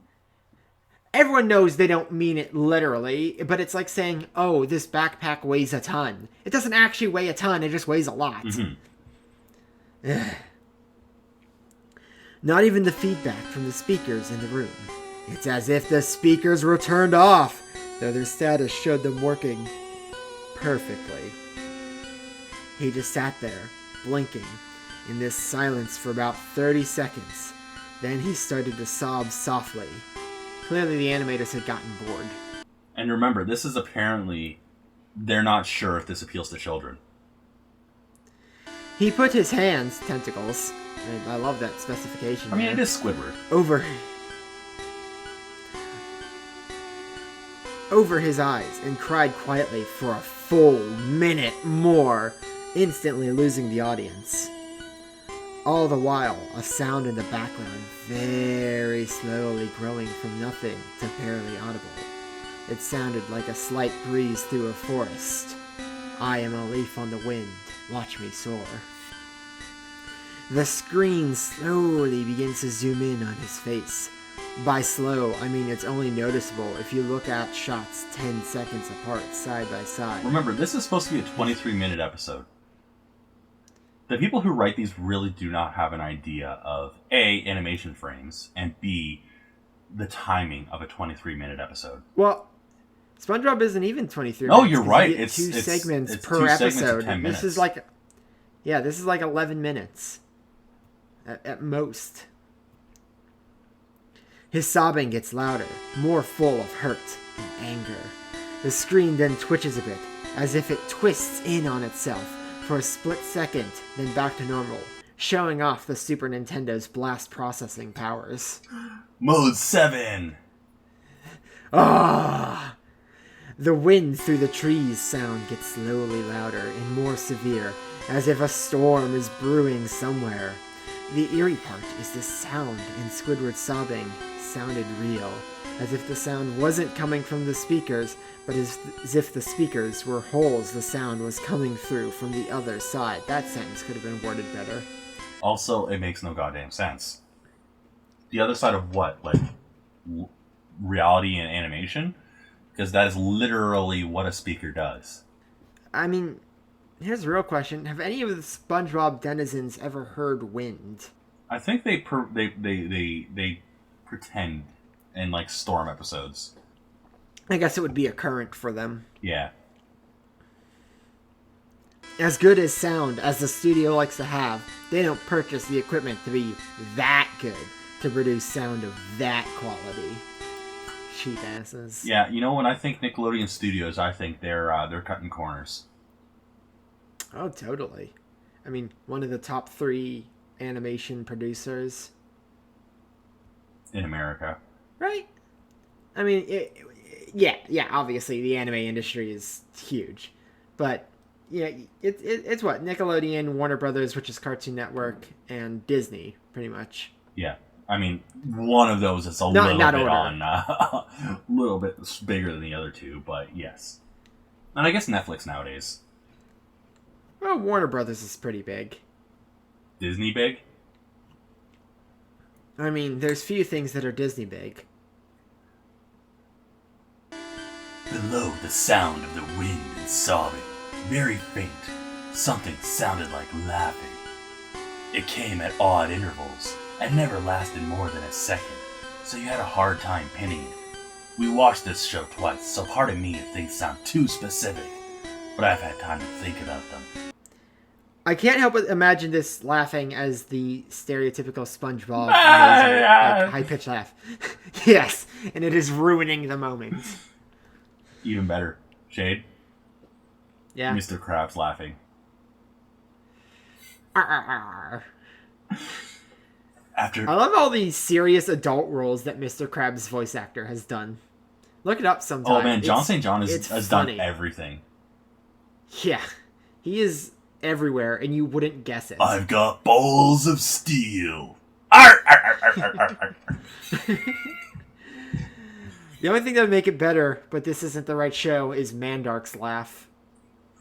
Everyone knows they don't mean it literally, but it's like saying, oh, this backpack weighs a ton. It doesn't actually weigh a ton, it just weighs a lot. Mm-hmm. Not even the feedback from the speakers in the room. It's as if the speakers were turned off, though their status showed them working perfectly. He just sat there, blinking, in this silence for about 30 seconds. Then he started to sob softly. Clearly the animators had gotten bored. And remember, this is apparently... They're not sure if this appeals to children. He put his hands, tentacles, and I love that specification. I mean, it is Squidward. Over his eyes and cried quietly for a full minute more, instantly losing the audience. All the while, a sound in the background very slowly growing from nothing to barely audible. It sounded like a slight breeze through a forest. I am a leaf on the wind, watch me soar. The screen slowly begins to zoom in on his face. By slow, I mean it's only noticeable if you look at shots 10 seconds apart, side by side. Remember, this is supposed to be a 23-minute episode. The people who write these really do not have an idea of A, animation frames, and B, the timing of a 23-minute episode. Well, SpongeBob isn't even 23 Oh, minutes. you're 'cause right. you get It's two it's- segments it's per two segments of episode. 10 This is minutes. this is like 11 minutes at most. His sobbing gets louder, more full of hurt and anger. The screen then twitches a bit, as if it twists in on itself for a split second, then back to normal, showing off the Super Nintendo's blast processing powers. Mode 7! Ah! The wind through the trees sound gets slowly louder and more severe, as if a storm is brewing somewhere. The eerie part is the sound, and Squidward's sobbing sounded real, as if the sound wasn't coming from the speakers, but as if the speakers were holes the sound was coming through from the other side. That sentence could have been worded better. Also, it makes no goddamn sense. The other side of what? Like, reality and animation? Because that is literally what a speaker does. I mean, here's the real question. Have any of the SpongeBob denizens ever heard wind? I think they pretend in, like, storm episodes. I guess it would be a current for them. Yeah. As good as sound as the studio likes to have, they don't purchase the equipment to be that good to produce sound of that quality. Cheap asses. Yeah, you know, when I think Nickelodeon Studios, I think they're cutting corners. Oh, totally. I mean, one of the top 3 animation producers. In America. Right? I mean, yeah, obviously the anime industry is huge. But, yeah, it's what? Nickelodeon, Warner Brothers, which is Cartoon Network, and Disney, pretty much. Yeah. I mean, one of those is a little bit bigger than the other two, but yes. And I guess Netflix nowadays. Well, Warner Brothers is pretty big. Disney big? I mean, there's few things that are Disney big. Below the sound of the wind and sobbing, very faint, something sounded like laughing. It came at odd intervals and never lasted more than a second, so you had a hard time pinning it. We watched this show twice, so pardon me if things sound too specific, but I've had time to think about them. I can't help but imagine this laughing as the stereotypical SpongeBob like, high-pitched laugh. Yes, and it is ruining the moment. Even better. Shade? Yeah. Mr. Krabs laughing. After I love all these serious adult roles that Mr. Krabs' voice actor has done. Look it up sometime. Oh man, John St. John has done funny. everything. Yeah. He is everywhere, and you wouldn't guess it. I've got balls of steel. Arr, arr, arr, arr, arr, arr. The only thing that would make it better, but this isn't the right show, is Mandark's laugh.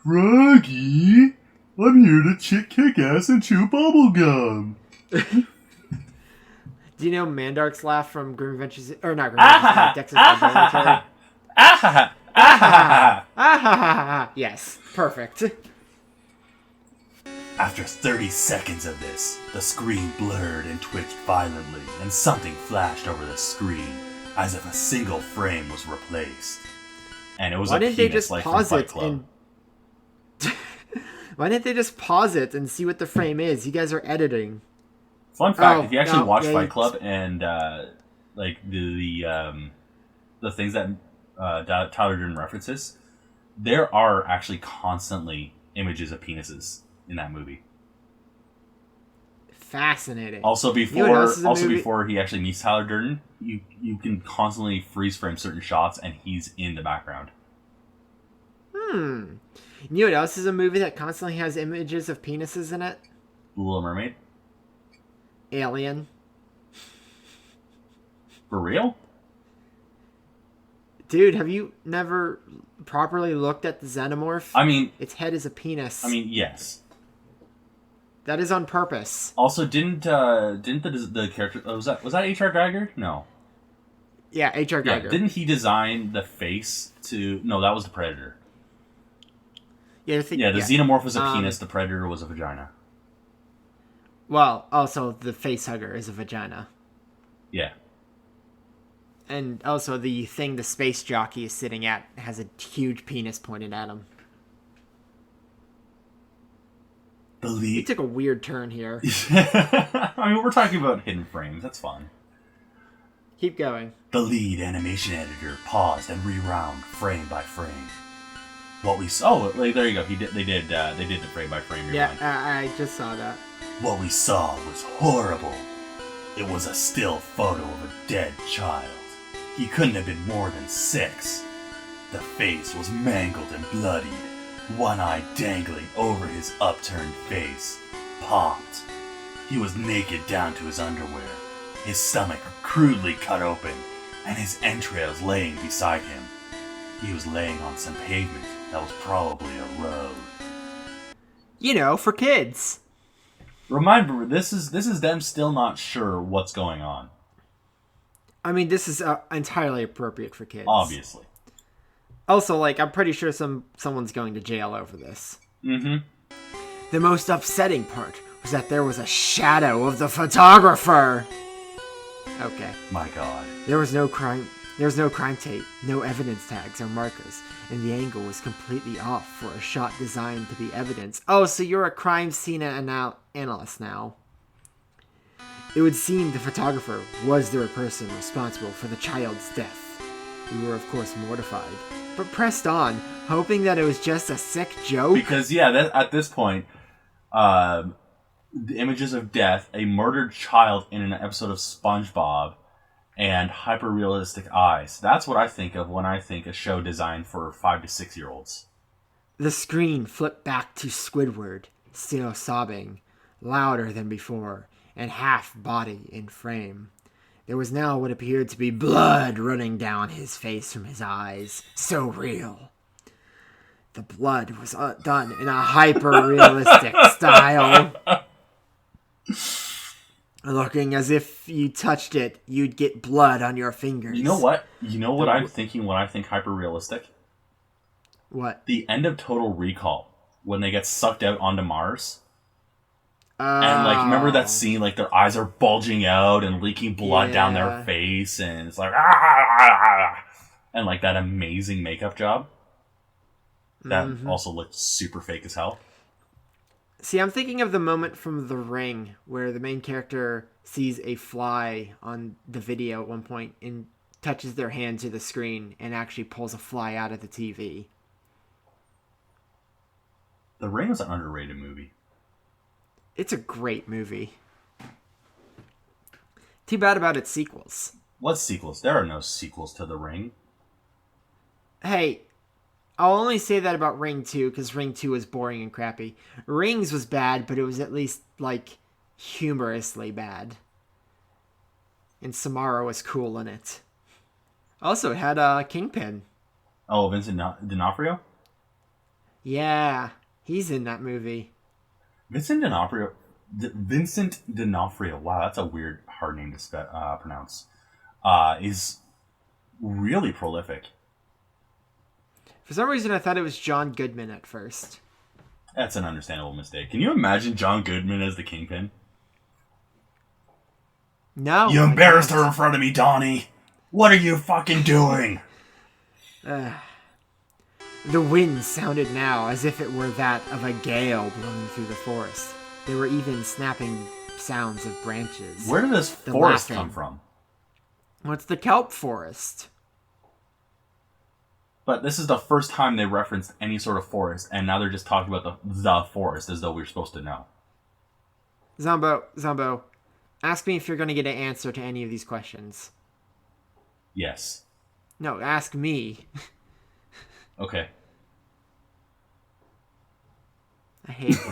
Froggy, I'm here to kick ass and chew bubblegum. Do you know Mandark's laugh from Grim Adventures? Or not Grim Adventures, Dexter's Laboratory? Yes, perfect. After 30 seconds of this, the screen blurred and twitched violently, and something flashed over the screen, as if a single frame was replaced. And it was Why a didn't they penis just like pause from Fight it Club. and Why didn't they just pause it and see what the frame is? You guys are editing. Fun fact: Oh, if you actually no, watch yeah, Fight Club and like the things that Tyler Durden references, there are actually constantly images of penises in that movie. Fascinating. Also, You know what else is a movie? before he actually meets Tyler Durden, you can constantly freeze frame certain shots, and he's in the background. You know what else is a movie that constantly has images of penises in it? The Little Mermaid, Alien. for real? Dude, have you never properly looked at the xenomorph? I mean, Its head is a penis. yes. That is on purpose. Also, didn't the character was that H.R. Geiger? No. Yeah, H.R. Yeah, Geiger. didn't he design the face to? No, that was the Predator. Yeah, The xenomorph was a penis. The Predator was a vagina. Well, also the face hugger is a vagina. Yeah. And also the thing the space jockey is sitting at has a huge penis pointed at him. He took a weird turn here. I mean, we're talking about hidden frames. That's fun. Keep going. The lead animation editor paused and rewound frame by frame. What we saw, there you go. They did the frame by frame. Yeah, I just saw that. What we saw was horrible. It was a still photo of a dead child. He couldn't have been more than 6. The face was mangled and bloodied. One eye dangling over his upturned face, popped. He was naked down to his underwear, his stomach crudely cut open, and his entrails laying beside him. He was laying on some pavement that was probably a road. You know, for kids. Remember, this is them still not sure what's going on. I mean, this is entirely appropriate for kids. Obviously. Also, I'm pretty sure someone's going to jail over this. Mm-hmm. The most upsetting part was that there was a shadow of the photographer. Okay. My God. There was no crime tape, no evidence tags or markers, and the angle was completely off for a shot designed to be evidence. Oh, so you're a crime scene analyst now. It would seem the photographer was the person responsible for the child's death. We were, of course, mortified, but pressed on, hoping that it was just a sick joke. Because, at this point, the images of death, a murdered child in an episode of SpongeBob, and hyper-realistic eyes. That's what I think of when I think a show designed for 5 to 6-year-olds. The screen flipped back to Squidward, still sobbing, louder than before, and half body in frame. There was now what appeared to be blood running down his face from his eyes. So real. The blood was done in a hyper-realistic style. Looking as if you touched it, you'd get blood on your fingers. You know what? I'm thinking when I think hyper-realistic? What? The end of Total Recall, when they get sucked out onto Mars. And, remember that scene, their eyes are bulging out and leaking blood down their face, and it's and, that amazing makeup job. That also looked super fake as hell. See, I'm thinking of the moment from The Ring, where the main character sees a fly on the video at one point and touches their hand to the screen and actually pulls a fly out of the TV. The Ring is an underrated movie. It's a great movie. Too bad about its sequels. What sequels? There are no sequels to The Ring. Hey, I'll only say that about Ring 2, because Ring 2 was boring and crappy. Rings was bad, but it was at least, humorously bad. And Samara was cool in it. Also, it had Kingpin. Oh, Vincent D'Onofrio? Yeah, he's in that movie. Vincent D'Onofrio, wow, that's a weird, hard name to pronounce, is really prolific. For some reason, I thought it was John Goodman at first. That's an understandable mistake. Can you imagine John Goodman as the Kingpin? No. You embarrassed her in front of me, Donnie. What are you fucking doing? The wind sounded now as if it were that of a gale blowing through the forest. There were even snapping sounds of branches. Where did this forest come from? Well, it's the kelp forest. But this is the first time they referenced any sort of forest, and now they're just talking about the forest as though we're supposed to know. Zombo, ask me if you're going to get an answer to any of these questions. Yes. No, ask me. Okay. I hate you.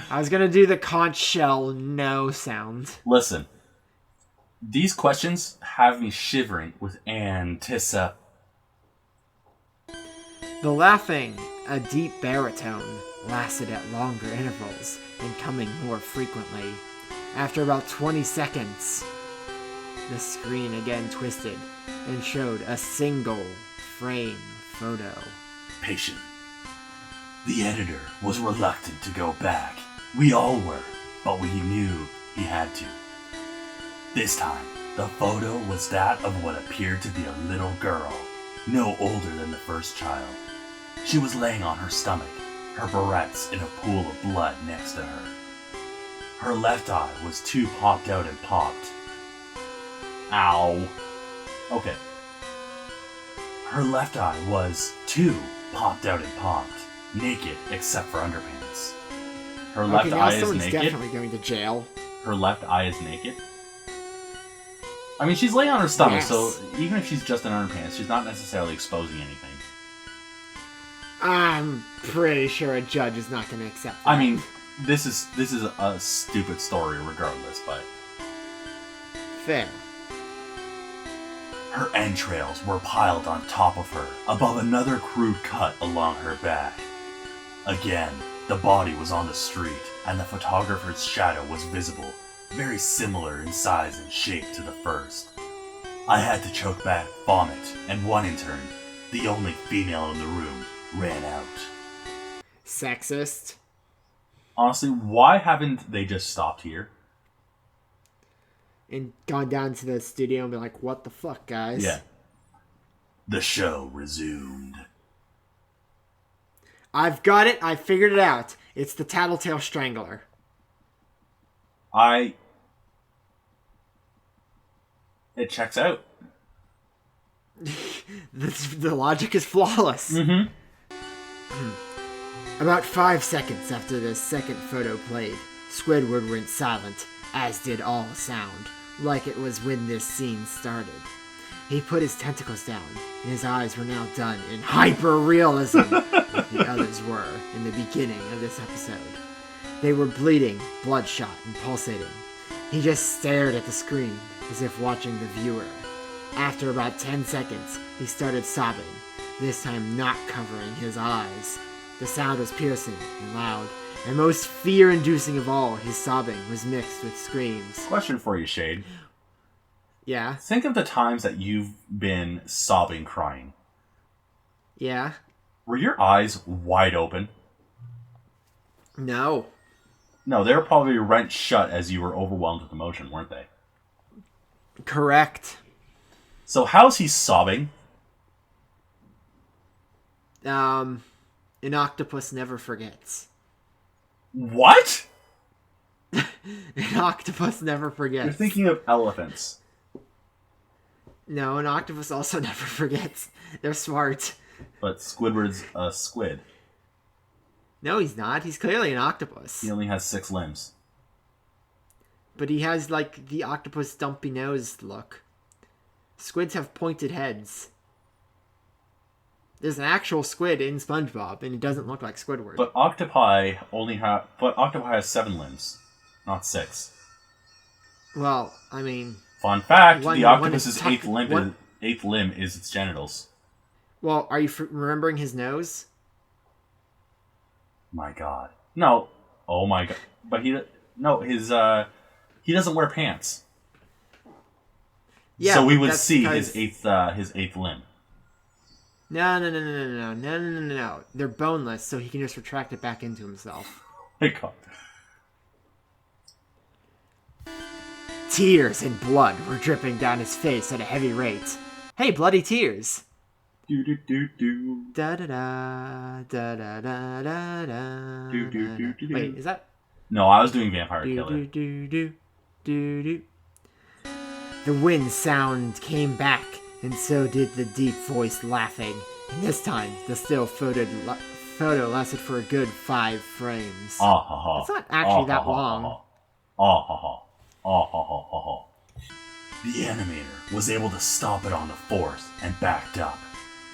I was going to do the conch shell no sound. Listen. These questions have me shivering with anticipation. The laughing, a deep baritone, lasted at longer intervals and coming more frequently. After about 20 seconds, the screen again twisted and showed a single frame photo. Patient. The editor was reluctant to go back. We all were, but we knew he had to. This time, The photo was that of what appeared to be a little girl, no older than the first child. She was laying on her stomach, her barrettes in a pool of blood next to her. Her left eye was too popped out and popped. Ow. Okay. Her left eye was too popped out and popped, naked except for underpants. Her left eye is naked. Definitely going to jail. Her left eye is naked. I mean, she's laying on her stomach, yes. So even if she's just in underpants, she's not necessarily exposing anything. I'm pretty sure a judge is not going to accept that. I mean, this is a stupid story regardless, but... Fair. Her entrails were piled on top of her, above another crude cut along her back. Again, the body was on the street, and the photographer's shadow was visible, very similar in size and shape to the first. I had to choke back vomit, and one intern, the only female in the room, ran out. Sexist. Honestly, why haven't they just stopped here? And gone down to the studio and be like, what the fuck, guys? Yeah. The show resumed. I've got it. I figured it out. It's the Tattletale Strangler. It checks out. The logic is flawless. Mm-hmm. About 5 seconds after the second photo played, Squidward went silent, as did all sound, like it was when this scene started. He put his tentacles down, and his eyes were now done in hyper-realism, like the others were in the beginning of this episode. They were bleeding, bloodshot, and pulsating. He just stared at the screen, as if watching the viewer. After about 10 seconds, he started sobbing, this time not covering his eyes. The sound was piercing and loud, and most fear-inducing of all, his sobbing was mixed with screams. Question for you, Shade. Yeah? Think of the times that you've been sobbing, crying. Yeah? Were your eyes wide open? No. No, they were probably rent shut as you were overwhelmed with emotion, weren't they? Correct. So how's he sobbing? An octopus never forgets. What? An octopus never forgets. You're thinking of elephants. No, an octopus also never forgets. They're smart. But Squidward's a squid. No, he's not. He's clearly an octopus. He only has 6 limbs. But he has, like, the octopus dumpy nose look. Squids have pointed heads. There's an actual squid in SpongeBob, and it doesn't look like Squidward. But octopi has 7 limbs, not 6. Well, I mean... Fun fact, the octopus's one is eighth limb is its genitals. Well, are you remembering his nose? My god. No. Oh my god. But he doesn't wear pants. Yeah, so we would see his eighth limb. No. They're boneless, so he can just retract it back into himself. My god. Tears and blood were dripping down his face at a heavy rate. Hey, bloody tears! Do do do do. Da da da da da da da da. Do do do do. Wait, is that? No, I was doing Vampire Killer. Do do do do do. The wind sound came back, and so did the deep voice laughing. And this time, the still photo lasted for a good 5 frames. Ah ha ha. It's not actually that long. Ah ha ha. Ah ha ha ha ha. The animator was able to stop it on the 4th and backed up.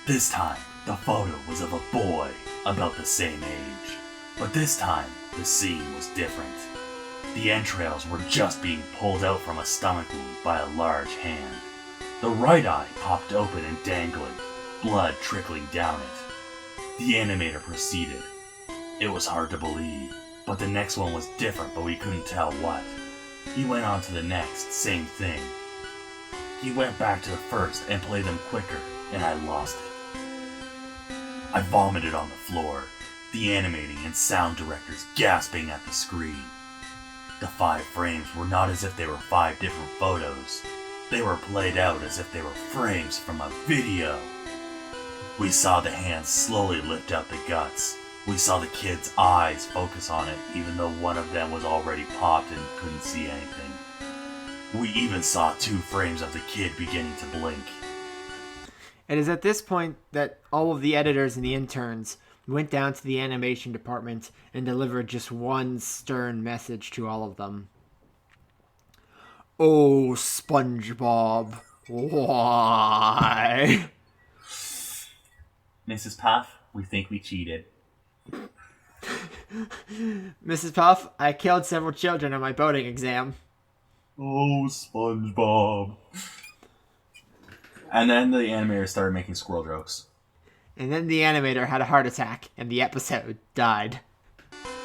This time, the photo was of a boy about the same age. But this time, the scene was different. The entrails were just being pulled out from a stomach wound by a large hand. The right eye popped open and dangling, blood trickling down it. The animator proceeded. It was hard to believe, but the next one was different, but we couldn't tell what. He went on to the next, same thing. He went back to the first and played them quicker, and I lost it. I vomited on the floor, the animating and sound directors gasping at the screen. The 5 frames were not as if they were 5 different photos. They were played out as if they were frames from a video. We saw the hands slowly lift out the guts. We saw the kid's eyes focus on it, even though one of them was already popped and couldn't see anything. We even saw 2 frames of the kid beginning to blink. It is at this point that all of the editors and the interns went down to the animation department and delivered just one stern message to all of them. Oh, SpongeBob, why? Mrs. Puff, we think we cheated. Mrs. Puff, I killed several children on my boating exam. Oh, SpongeBob. And then the animator started making squirrel jokes. And then the animator had a heart attack, and the episode died.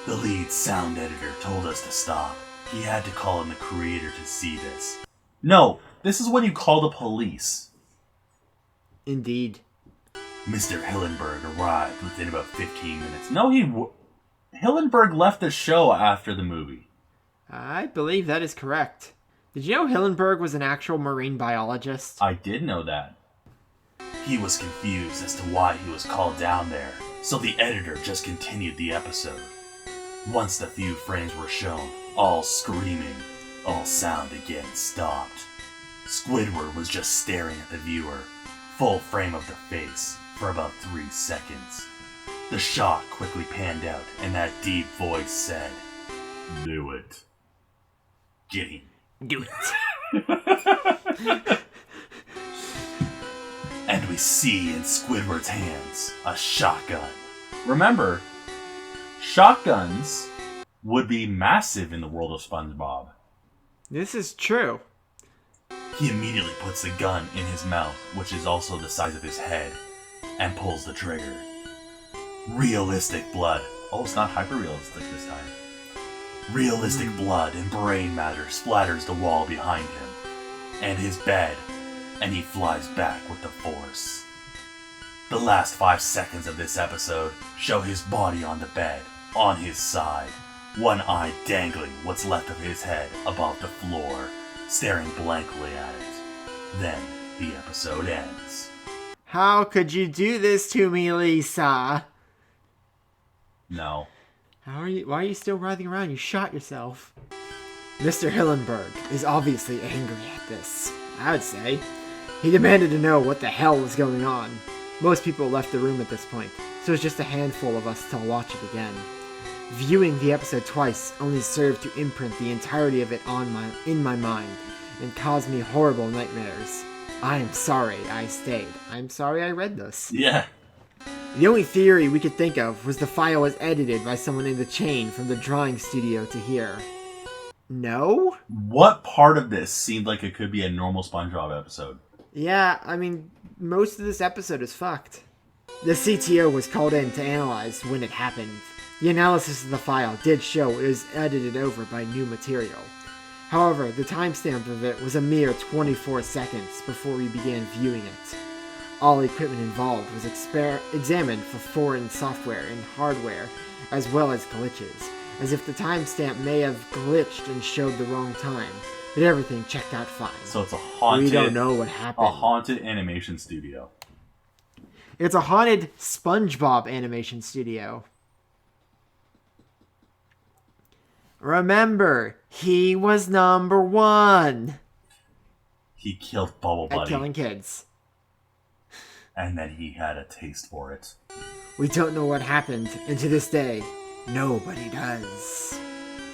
The lead sound editor told us to stop. He had to call in the creator to see this. No, this is when you call the police. Indeed. Mr. Hillenberg arrived within about 15 minutes. No, Hillenberg left the show after the movie. I believe that is correct. Did you know Hillenberg was an actual marine biologist? I did know that. He was confused as to why he was called down there, so the editor just continued the episode. Once the few frames were shown, all screaming, all sound again stopped. Squidward was just staring at the viewer, full frame of the face, for about 3 seconds. The shot quickly panned out, and that deep voice said, "Do it. Get him." Do it. And we see in Squidward's hands a shotgun. Remember, shotguns would be massive in the world of SpongeBob. This is true. He immediately puts the gun in his mouth, which is also the size of his head, and pulls the trigger. Realistic blood. Oh, it's not hyper-realistic this time. Realistic blood and brain matter splatters the wall behind him, and his bed, and he flies back with the force. The last 5 seconds of this episode show his body on the bed, on his side, one eye dangling what's left of his head above the floor, staring blankly at it. Then the episode ends. How could you do this to me, Lisa? No. Why are you still writhing around? You shot yourself. Mr. Hillenberg is obviously angry at this, I would say. He demanded to know what the hell was going on. Most people left the room at this point, so it's just a handful of us to watch it again. Viewing the episode twice only served to imprint the entirety of it in my mind and caused me horrible nightmares. I am sorry I stayed. I'm sorry I read this. Yeah. The only theory we could think of was the file was edited by someone in the chain from the drawing studio to here. No? What part of this seemed like it could be a normal SpongeBob episode? Yeah, I mean, most of this episode is fucked. The CTO was called in to analyze when it happened. The analysis of the file did show it was edited over by new material. However, the timestamp of it was a mere 24 seconds before we began viewing it. All equipment involved was examined for foreign software and hardware, as well as glitches, as if the timestamp may have glitched and showed the wrong time, but everything checked out fine. So it's a haunted... We don't know what happened. A haunted animation studio. It's a haunted SpongeBob animation studio. Remember, he was number 1 He killed Bubble at Buddy. killing kids. And then he had a taste for it. We don't know what happened, and to this day, nobody does.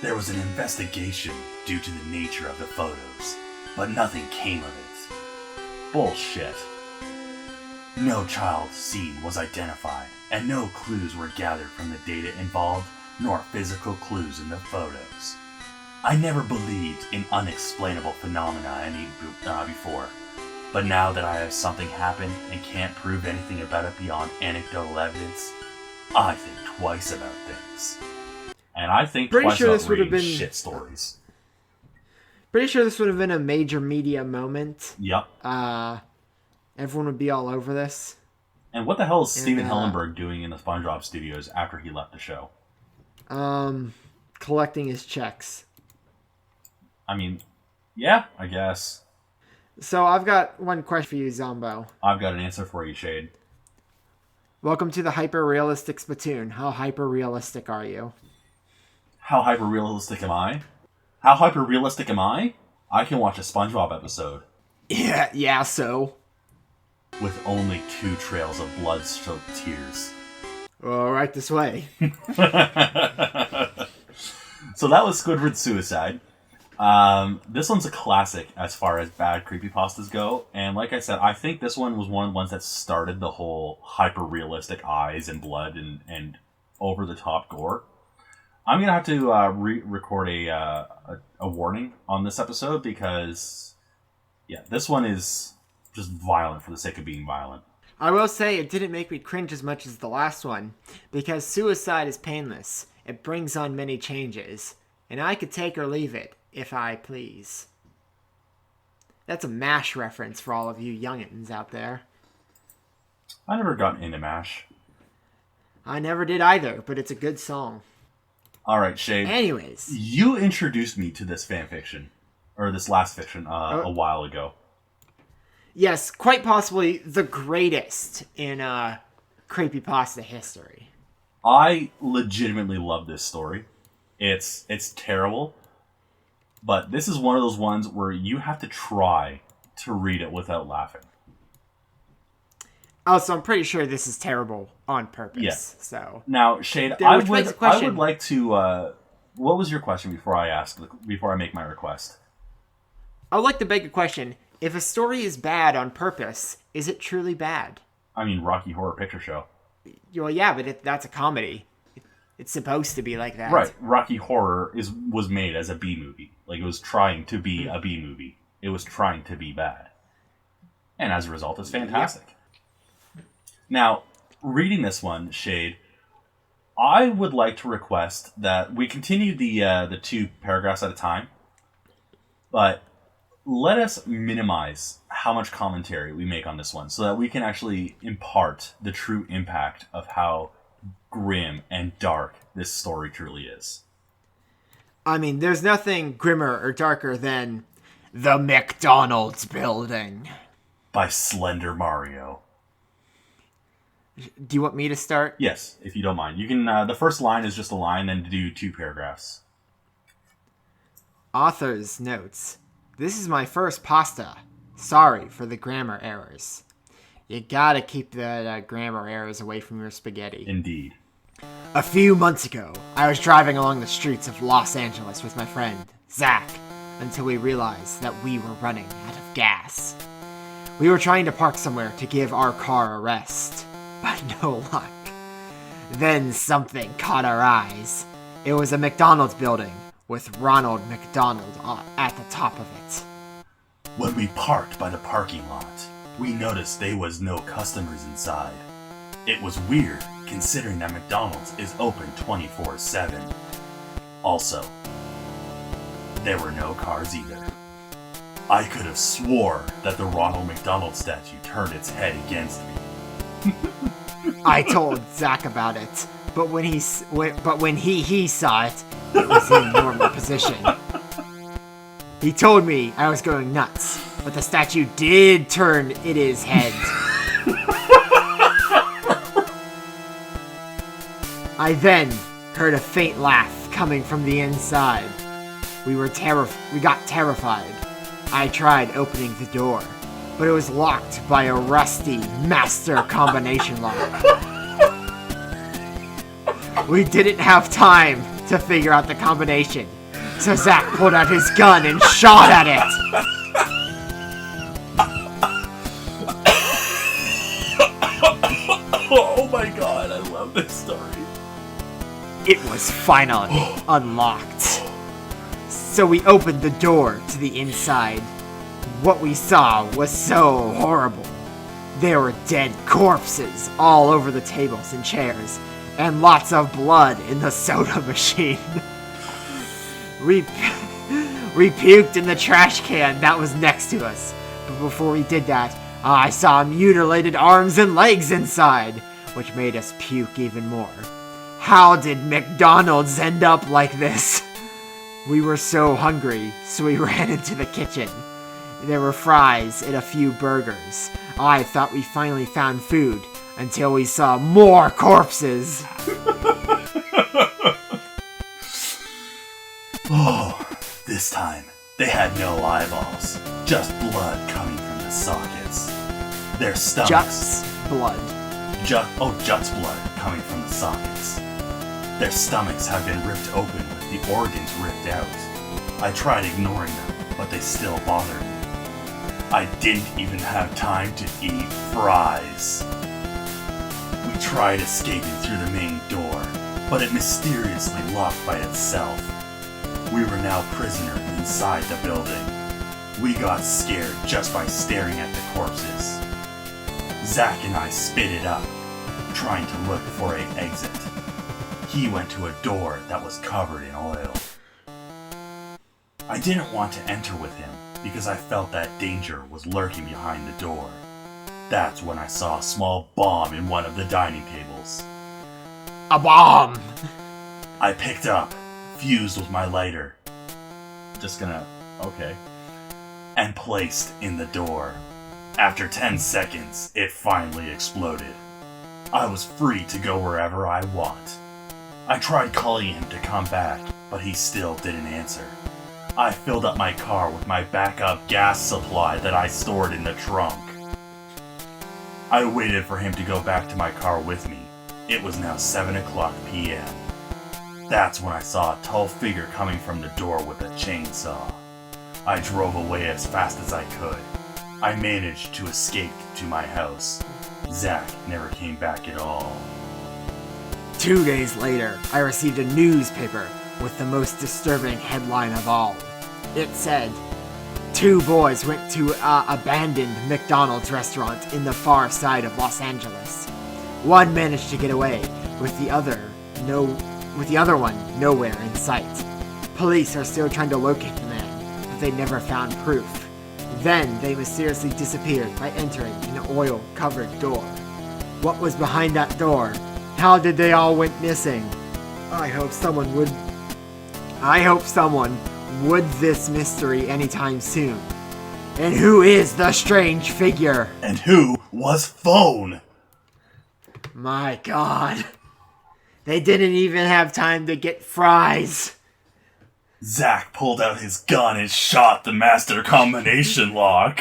There was an investigation due to the nature of the photos, but nothing came of it. Bullshit. No child seen was identified, and no clues were gathered from the data involved, nor physical clues in the photos. I never believed in unexplainable phenomena before, but now that I have something happen and can't prove anything about it beyond anecdotal evidence, I think twice about things. And I think twice about reading shit stories. Pretty sure this would have been a major media moment. Yep. Everyone would be all over this. And what the hell is Steven Hillenberg doing in the SpongeBob studios after he left the show? Collecting his checks. I mean, yeah, I guess. So I've got one question for you, Zombo. I've got an answer for you, Shade. Welcome to the hyper-realistic Splatoon. How hyper-realistic are you? How hyper-realistic am I? How hyper-realistic am I? I can watch a SpongeBob episode Yeah, so. with only 2 trails of blood-soaked tears. All right, this way. So that was Squidward's Suicide. This one's a classic as far as bad creepypastas go, and like I said, I think this one was one of the ones that started the whole hyper-realistic eyes and blood and over-the-top gore. I'm gonna have to record a warning on this episode because, yeah, this one is just violent for the sake of being violent. I will say it didn't make me cringe as much as the last one, because suicide is painless. It brings on many changes, and I could take or leave it, if I please. That's a MASH reference for all of you youngins out there. I never got into MASH. I never did either, but it's a good song. Alright, Shade. Anyways. You introduced me to this fanfiction, or this last fiction, a while ago. Yes, quite possibly the greatest in creepypasta history. I legitimately love this story. It's terrible, but this is one of those ones where you have to try to read it without laughing. Also, I'm pretty sure this is terrible on purpose. Yeah. So now, Shade, I would like to. What was your question before I make my request? I would like to beg a question. If a story is bad on purpose, is it truly bad? I mean, Rocky Horror Picture Show. Well, yeah, but that's a comedy. It's supposed to be like that. Right. Rocky Horror was made as a B movie. Like, it was trying to be a B movie. It was trying to be bad. And as a result, it's fantastic. Yep. Now, reading this one, Shade, I would like to request that we continue the 2 paragraphs at a time, but let us minimize how much commentary we make on this one so that we can actually impart the true impact of how grim and dark this story truly is. I mean, there's nothing grimmer or darker than the McDonald's building. By Slender Mario. Do you want me to start? Yes, if you don't mind. You can. The first line is just a line, then do 2 paragraphs. Author's notes. This is my first pasta. Sorry for the grammar errors. You gotta keep the grammar errors away from your spaghetti. Indeed. A few months ago, I was driving along the streets of Los Angeles with my friend, Zach, until we realized that we were running out of gas. We were trying to park somewhere to give our car a rest, but no luck. Then something caught our eyes. It was a McDonald's building with Ronald McDonald at the top of it. When we parked by the parking lot, we noticed there was no customers inside. It was weird, considering that McDonald's is open 24/7. Also, there were no cars either. I could have swore that the Ronald McDonald statue turned its head against me. I told Zach about it, but when he saw it, it was in normal position. He told me I was going nuts, but the statue did turn its head. I then heard a faint laugh coming from the inside. We got terrified. I tried opening the door, but it was locked by a rusty master combination lock. We didn't have time to figure out the combination, so Zach pulled out his gun and shot at it. Oh my god, I love this story. It was finally unlocked. So we opened the door to the inside. What we saw was so horrible. There were dead corpses all over the tables and chairs, and lots of blood in the soda machine. We puked in the trash can that was next to us. But before we did that, I saw mutilated arms and legs inside, which made us puke even more. How did McDonald's end up like this? We were so hungry, so we ran into the kitchen. There were fries and a few burgers. I thought we finally found food until we saw more corpses. Oh, this time they had no eyeballs, just blood coming from the sockets. Their stomachs. Jut's blood. Jut's blood coming from the sockets. Their stomachs have been ripped open with the organs ripped out. I tried ignoring them, but they still bothered me. I didn't even have time to eat fries. We tried escaping through the main door, but it mysteriously locked by itself. We were now prisoners inside the building. We got scared just by staring at the corpses. Zach and I spit it up, trying to look for an exit. He went to a door that was covered in oil. I didn't want to enter with him because I felt that danger was lurking behind the door. That's when I saw a small bomb in one of the dining tables. A bomb! I picked up, fused with my lighter. Okay. And placed in the door. After 10 seconds, it finally exploded. I was free to go wherever I want. I tried calling him to come back, but he still didn't answer. I filled up my car with my backup gas supply that I stored in the trunk. I waited for him to go back to my car with me. It was now 7:00 p.m. That's when I saw a tall figure coming from the door with a chainsaw. I drove away as fast as I could. I managed to escape to my house. Zach never came back at all. 2 days later, I received a newspaper with the most disturbing headline of all. It said, 2 boys went to an abandoned McDonald's restaurant in the far side of Los Angeles. One managed to get away, with the other one nowhere in sight. Police are still trying to locate the man, but they never found proof. Then they mysteriously disappeared by entering an oil-covered door. What was behind that door? How did they all went missing? I hope someone would this mystery anytime soon. And who is the strange figure? And who was Phone? My God. They didn't even have time to get fries. Zach pulled out his gun and shot the master combination lock.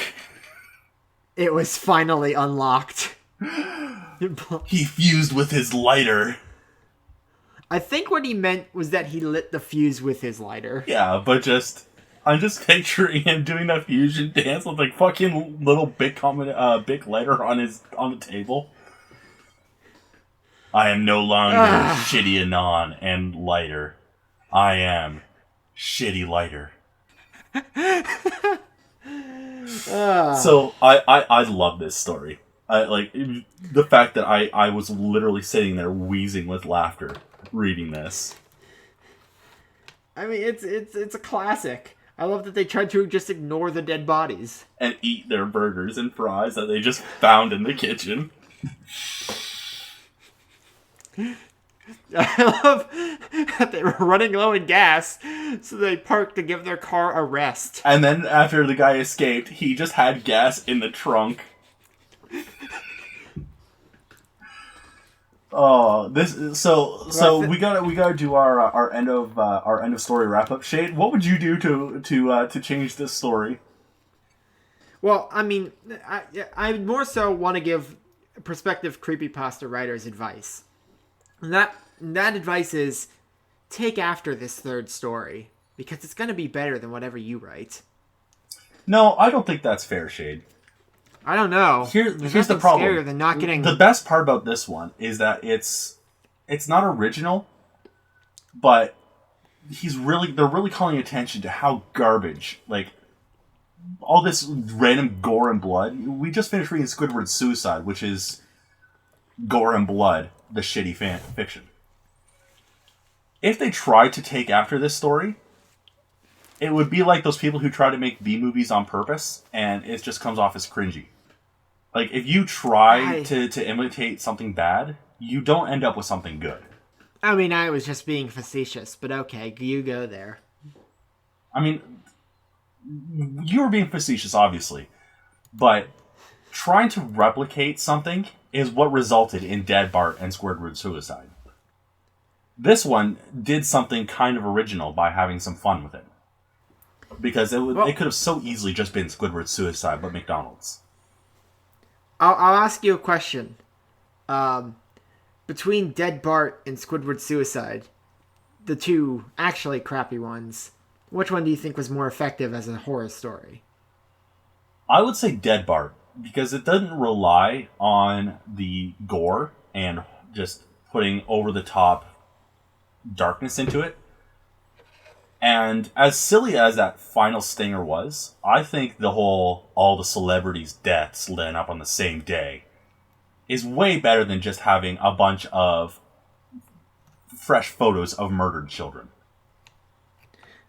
It was finally unlocked. He fused with his lighter. I think what he meant was that he lit the fuse with his lighter. Yeah, but I'm just picturing him doing that fusion dance with like fucking little big lighter on the table. I am no longer Shitty Anon and lighter. I am Shitty Lighter. So I love this story. I like the fact that I was literally sitting there wheezing with laughter reading this. I mean, it's a classic. I love that they tried to just ignore the dead bodies and eat their burgers and fries that they just found in the kitchen. I love that they were running low in gas, so they parked to give their car a rest. And then after the guy escaped, he just had gas in the trunk. Oh, we gotta do our end of story wrap up. Shade, what would you do to change this story? Well, I mean, I more so want to give prospective creepypasta writers advice. And that advice is take after this third story because it's going to be better than whatever you write. No, I don't think that's fair, Shade. I don't know. Here's the problem. Scarier than not getting... The best part about this one is that it's not original, but they're really calling attention to how garbage, like, all this random gore and blood. We just finished reading Squidward's Suicide, which is gore and blood, the shitty fan fiction. If they tried to take after this story, it would be like those people who try to make B movies on purpose, and it just comes off as cringy. Like, if you try to imitate something bad, you don't end up with something good. I mean, I was just being facetious, but okay, you go there. I mean, you were being facetious, obviously, but trying to replicate something is what resulted in Dead Bart and Squidward Suicide. This one did something kind of original by having some fun with it. Because it could have so easily just been Squidward Suicide, but McDonald's. I'll ask you a question. Between Dead Bart and Squidward Suicide, the two actually crappy ones, which one do you think was more effective as a horror story? I would say Dead Bart, because it doesn't rely on the gore and just putting over-the-top darkness into it. And as silly as that final stinger was, I think all the celebrities' deaths line up on the same day is way better than just having a bunch of fresh photos of murdered children.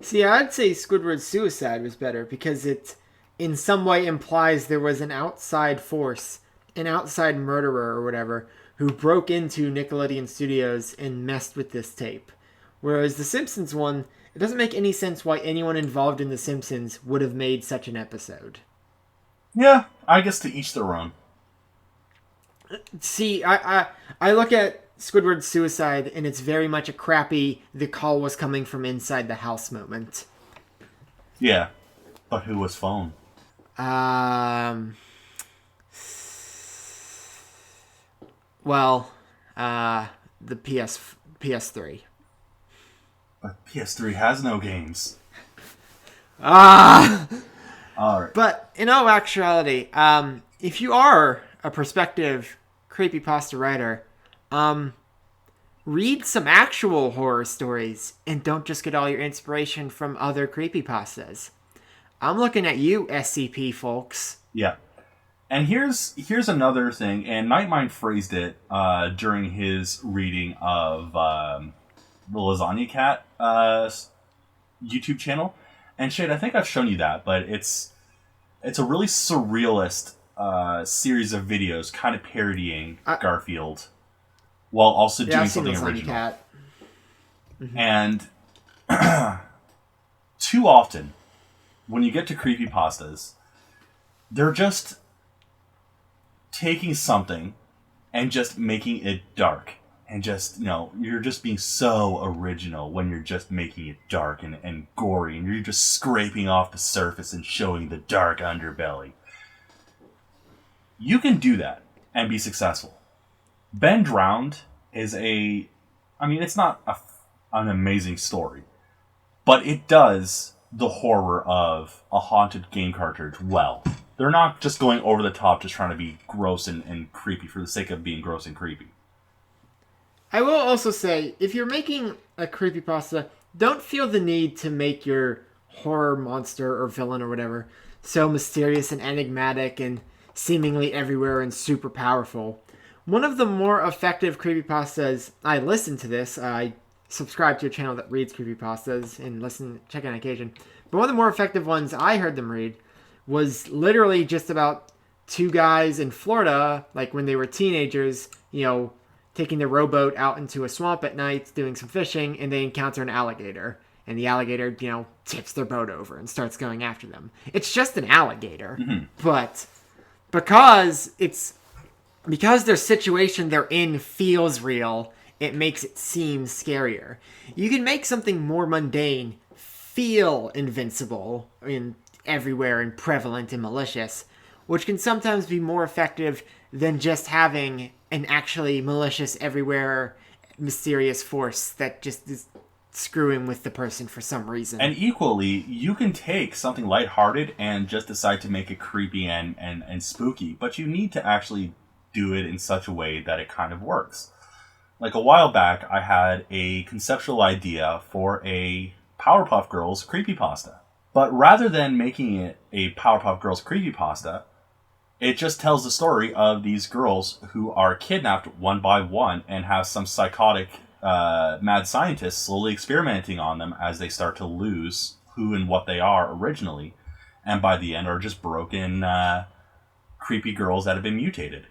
See, I'd say Squidward's Suicide was better because it in some way implies there was an outside force, an outside murderer or whatever, who broke into Nickelodeon Studios and messed with this tape. Whereas the Simpsons one, it doesn't make any sense why anyone involved in The Simpsons would have made such an episode. Yeah, I guess to each their own. See, I look at Squidward's Suicide, and it's very much a crappy, the call was coming from inside the house moment. Yeah, but who was phone? Well, the PS3. But PS3 has no games. Alright. But in all actuality, if you are a prospective creepypasta writer, read some actual horror stories and don't just get all your inspiration from other creepypastas. I'm looking at you, SCP folks. Yeah. And here's another thing, and Nightmind phrased it during his reading of the Lasagna Cat YouTube channel. And Shade, I think I've shown you that, but it's a really surrealist series of videos kind of parodying Garfield while also doing something original. Cat. Mm-hmm. And too often, when you get to creepypastas, they're just taking something and just making it dark. And just, you're just being so original when you're just making it dark and gory. And you're just scraping off the surface and showing the dark underbelly. You can do that and be successful. Ben Drowned is it's not an amazing story. But it does the horror of a haunted game cartridge well. They're not just going over the top, just trying to be gross and creepy for the sake of being gross and creepy. I will also say, if you're making a creepypasta, don't feel the need to make your horror monster or villain or whatever so mysterious and enigmatic and seemingly everywhere and super powerful. One of the more effective creepypastas, I listen to this, I subscribe to a channel that reads creepypastas and check on occasion, but one of the more effective ones I heard them read was literally just about two guys in Florida, like when they were teenagers, taking their rowboat out into a swamp at night, doing some fishing, and they encounter an alligator. And the alligator, tips their boat over and starts going after them. It's just an alligator. Mm-hmm. But because their situation they're in feels real, it makes it seem scarier. You can make something more mundane feel invincible and everywhere and prevalent and malicious, which can sometimes be more effective than just having an actually malicious everywhere mysterious force that just is screwing with the person for some reason. And equally, you can take something lighthearted and just decide to make it creepy and spooky, but you need to actually do it in such a way that it kind of works. Like a while back, I had a conceptual idea for a Powerpuff Girls creepypasta. But rather than making it a Powerpuff Girls creepypasta, it just tells the story of these girls who are kidnapped one by one and have some psychotic mad scientists slowly experimenting on them as they start to lose who and what they are originally, and by the end are just broken, creepy girls that have been mutated.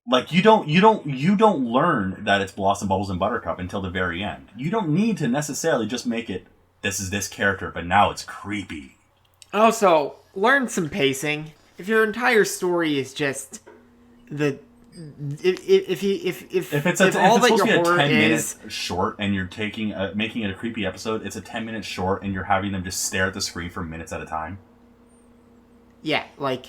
Like you don't learn that it's Blossom, Bubbles, and Buttercup until the very end. You don't need to necessarily just make it, this is this character, but now it's creepy. Also, learn some pacing. If your entire story is just the If it's all that supposed your to be a horror 10-minute is, short and you're making it a creepy episode, it's a 10-minute short and you're having them just stare at the screen for minutes at a time. yeah, like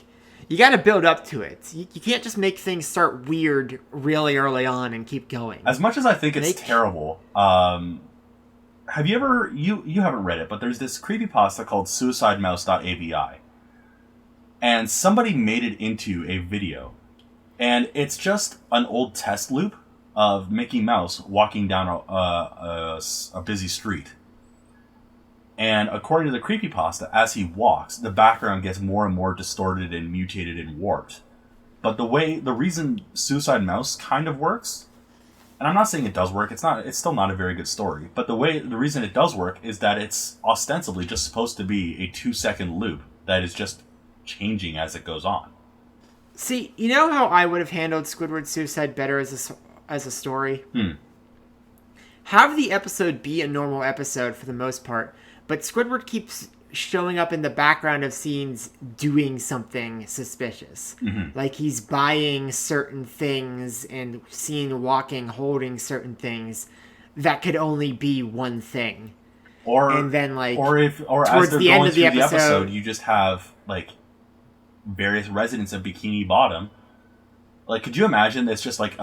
you got to build up to it. You can't just make things start weird really early on and keep going. As much as I think it's terrible, have you ever you haven't read it, but there's this creepypasta called suicidemouse.avi, and somebody made it into a video, and it's just an old test loop of Mickey Mouse walking down a busy street. And according to the creepypasta, as he walks, the background gets more and more distorted and mutated and warped. But the reason Suicide Mouse kind of works, and I'm not saying it does work, it's still not a very good story, but the reason it does work is that it's ostensibly just supposed to be a 2-second loop that is just changing as it goes on. See, you know how I would have handled Squidward's suicide better as a story? Have the episode be a normal episode for the most part, but Squidward keeps showing up in the background of scenes doing something suspicious. Like he's buying certain things and seen walking, holding certain things that could only be one thing. And then as they're the going end of through the the episode, episode, you just have like various residents of Bikini Bottom. Like, could you imagine it's just like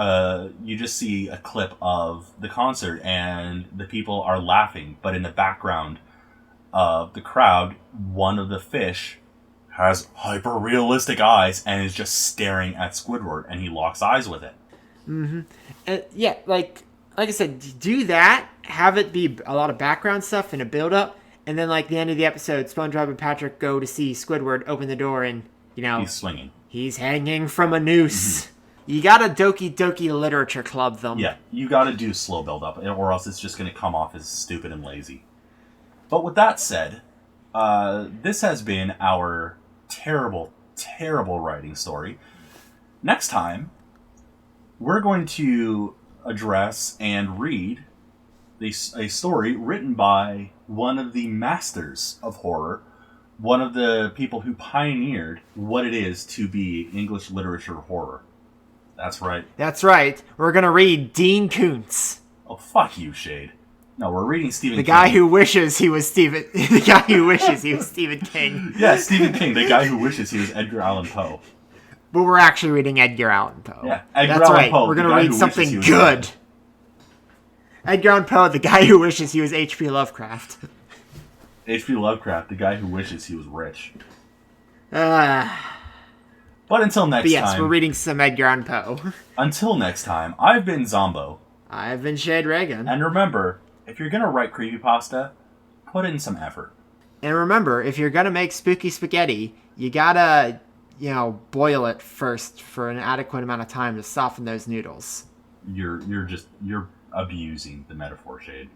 you just see a clip of the concert and the people are laughing, but in the background of the crowd, one of the fish has hyper-realistic eyes and is just staring at Squidward, and he locks eyes with it. Yeah, like I said, do that, have it be a lot of background stuff and a build-up, and then like the end of the episode, SpongeBob and Patrick go to see Squidward open the door and, He's swinging. He's hanging from a noose. You gotta Doki Doki Literature Club them. Yeah, you gotta do slow build-up, or else it's just gonna come off as stupid and lazy. But with that said, this has been our terrible, terrible writing story. Next time, we're going to address and read a story written by one of the masters of horror, one of the people who pioneered what it is to be English literature horror. That's right. That's right. We're gonna read Dean Koontz. Oh, fuck you, Shade. No, we're reading Stephen King. The guy who wishes he was Stephen... the guy who wishes he was Stephen King. Yeah, Stephen King, the guy who wishes he was Edgar Allan Poe. But we're actually reading Edgar Allan Poe. Yeah, Edgar That's Allan right. Poe. We're going to read something good. Edgar Allan Poe, the guy who wishes he was H.P. Lovecraft. H.P. Lovecraft, the guy who wishes he was rich. But until next yes, time... we're reading some Edgar Allan Poe. Until next time, I've been Zombo. I've been Shaderaygun. And remember, if you're going to write creepypasta, put in some effort. And remember, if you're going to make spooky spaghetti, you gotta, boil it first for an adequate amount of time to soften those noodles. You're abusing the metaphor, Shade.